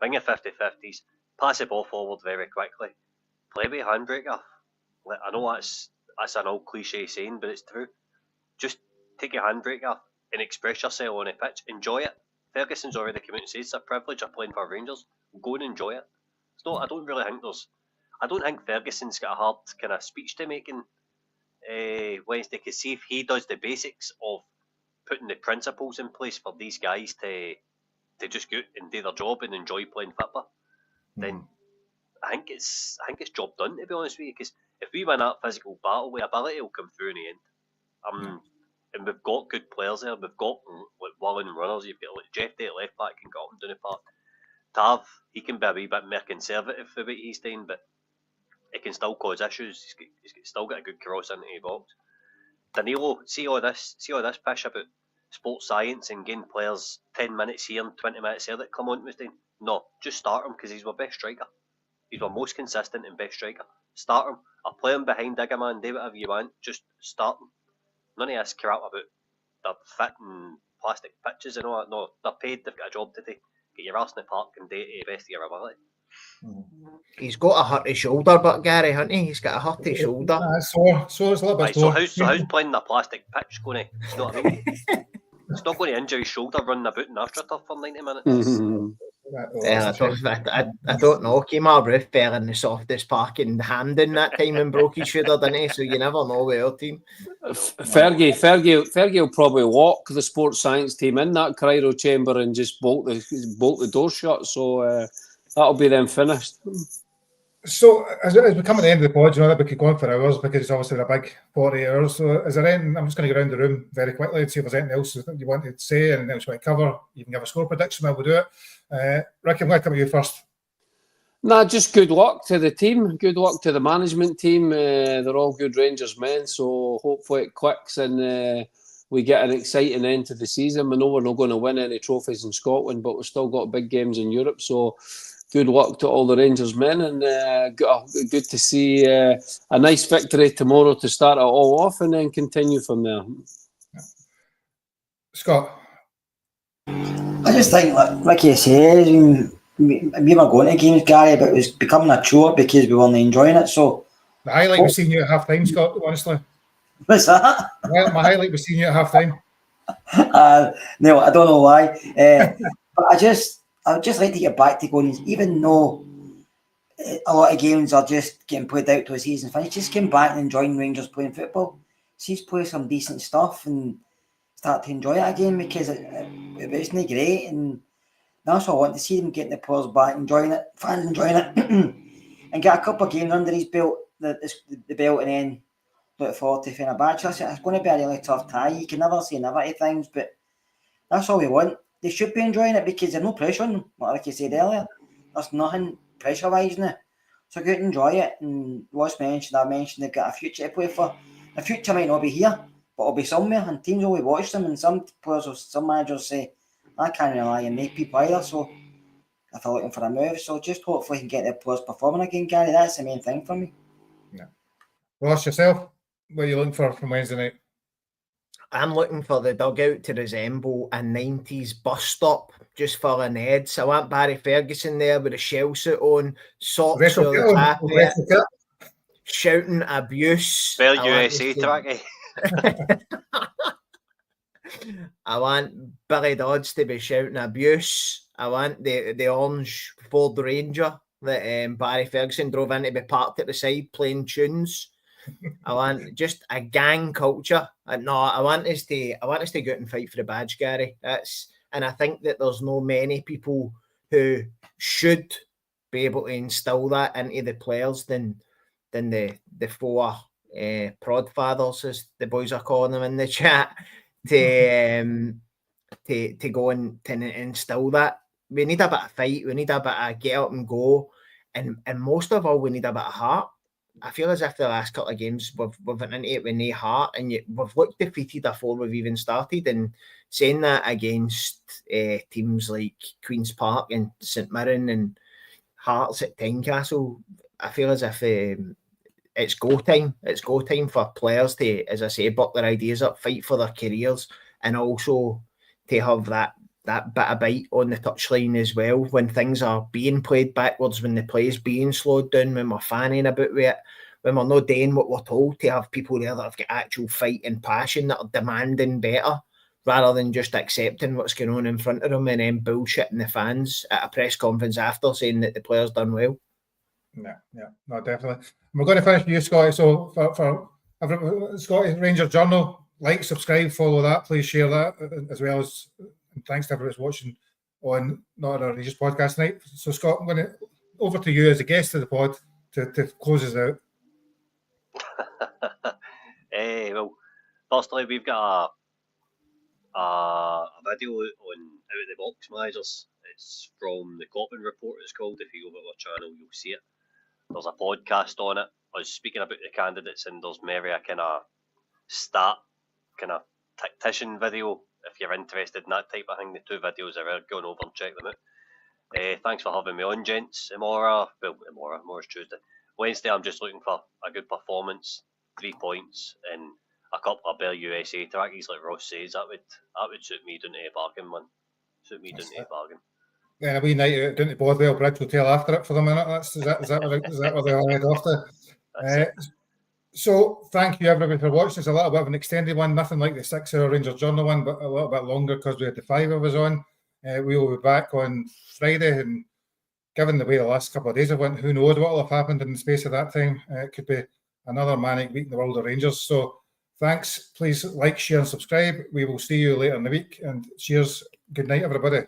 S2: Win your 50-50s. Pass the ball forward very quickly. Play with a handbrake. I know that's an old cliche saying, but it's true. Just take your handbrake off and express yourself on a pitch. Enjoy it. Ferguson's already come out and said it's a privilege of playing for Rangers. Go and enjoy it. I don't think Ferguson's got a hard kind of speech to make in Wednesday, because see if he does the basics of putting the principles in place for these guys to just go out and do their job and enjoy playing football, then I think it's job done, to be honest with you. Because if we win that physical battle, the ability will come through in the end. And we've got good players there. We've got willing runners. You've got Jeff Day at left back, can go up and down the park. Tav, he can be a wee bit more conservative for what he's doing, but he can still cause issues. He's still got a good cross into the box. Danilo, see all this pish about sports science and getting players 10 minutes here and 20 minutes there that Clement was doing. No, just start him, because he's our best striker. He's our most consistent and best striker. Start him. I'll play him behind Diggerman, do whatever you want. Just start him. None of this crap about they're fit and plastic pitches and all that. No, they're paid, they've got a job to do. Get your arse in the park and do it to the best of your ability.
S5: He's got a hurty shoulder, but Gary, hasn't he? He's got a hurty shoulder.
S1: So it's a little bit
S2: sore. So how's playing the plastic pitch going to? You know what I mean? It's not going to injure his shoulder running about in AstroTurf for 90 minutes. I don't know. Came our roof fell in the softest park in Hampden that time and broke his shoulder, didn't he? So you never know with our team.
S4: Fergie will probably walk the sports science team in that cryo chamber and just bolt the door shut. So that'll be them finished.
S1: So as we come at the end of the pod, you know that we could go on for hours because it's obviously a big 40 hours. So is there anything, I'm just going to go around the room very quickly and see if there's anything else that you want to say and anything else you want to cover. You can give a score prediction, we'll do it. Ricky, I'm going to come to you first.
S4: Nah, just good luck to the team. Good luck to the management team. They're all good Rangers men, so hopefully it clicks and we get an exciting end to the season. We know we're not going to win any trophies in Scotland, but we've still got big games in Europe, so good luck to all the Rangers men, and good to see a nice victory tomorrow to start it all off and then continue from there.
S1: Scott?
S3: I just think, like Ricky says, we were going to games, Gary, but it was becoming a chore because we weren't enjoying it. So
S1: The highlight was seeing you at half time, Scott, honestly.
S3: what's that?
S1: My highlight was seeing you at half time.
S3: No, I don't know why. But I would just like to get back to going, even though a lot of games are just getting played out to a season finish, just come back and enjoying Rangers playing football. See us play some decent stuff and start to enjoy it again, because it wasn't great, and that's what I want to see, them getting the players back, enjoying it, fans enjoying it, and get a couple of games under his belt, the belt, and then look forward to Fenerbahce. It's going to be a really tough tie. You can never say never to things, but that's all we want. They should be enjoying it because there's no pressure on them, like you said earlier. There's nothing pressurising it. So go out and enjoy it. And Ross mentioned, I mentioned they've got a future to play for. The future might not be here, but it'll be somewhere, and teams will watch them, and some players or some managers say, I can't rely on these people either, so if they're looking for a move, so just hopefully can get their players performing again, Gary. That's the main thing for me.
S1: Yeah. Ross, yourself, what are you looking for from Wednesday night?
S5: I'm looking for the dugout to resemble a 90s bus stop, just full of Neds. I want Barry Ferguson there with a shell suit on, socks over the top of it, shouting abuse.
S2: Spell USA tracky.
S5: I want Billy Dodds to be shouting abuse. I want the orange Ford Ranger that Barry Ferguson drove in to be parked at the side playing tunes. I want just a gang culture. I want us to go out and fight for the badge, Gary. And I think that there's no many people who should be able to instill that into the players than the four prod fathers, as the boys are calling them in the chat, to go and to instill that. We need a bit of fight. We need a bit of get up and go, and most of all, we need a bit of heart. I feel as if the last couple of games we've went into it with no heart, and yet we've looked defeated before we've even started. And saying that against teams like Queen's Park and Stmirren and Hearts at Tynecastle, I feel as if it's go time. It's go time for players to, as I say, buck their ideas up, fight for their careers, and also to have that bit of bite on the touchline as well when things are being played backwards, when the play is being slowed down, when we're fanning about with it, when we're not doing what we're told, to have people there that have got actual fight and passion, that are demanding better, rather than just accepting what's going on in front of them and then bullshitting the fans at a press conference after saying that the players done well.
S1: Yeah, no, definitely. We're going to finish with you, Scotty. So for Scotty Rangers Journal, like, subscribe, follow that, please share that, as well as, and thanks to everyone who's watching on Not Our Rangers podcast tonight. So Scott, I'm going to over to you as a guest of the pod to close us out.
S2: Well, firstly, we've got a video on Out of the Box Managers. It's from the Clement report, it's called. If you go to our channel, you'll see it. There's a podcast on it. I was speaking about the candidates, and there's maybe a kind of tactician video. If you're interested in that type of thing, the two videos are there. Go over and check them out. Thanks for having me on, gents. Tomorrow's Tuesday. Wednesday, I'm just looking for a good performance, 3 points, and a couple of bare USA trackies, like Ross says. That would suit me down to a bargain, man. Suit me down to a bargain.
S1: Then a wee night out down to Bothwell Bridge Hotel after it for the minute. Is that what they all head off to? So thank you everybody for watching. It's a little bit of an extended one, nothing like the 6-hour Rangers Journal one, but a little bit longer because we had the 5 of us on. We will be back on Friday, and given the way the last couple of days have went, who knows what will have happened in the space of that time. It could be another manic week in the world of Rangers. So thanks. Please like, share and subscribe. We will see you later in the week, and cheers. Good night, everybody.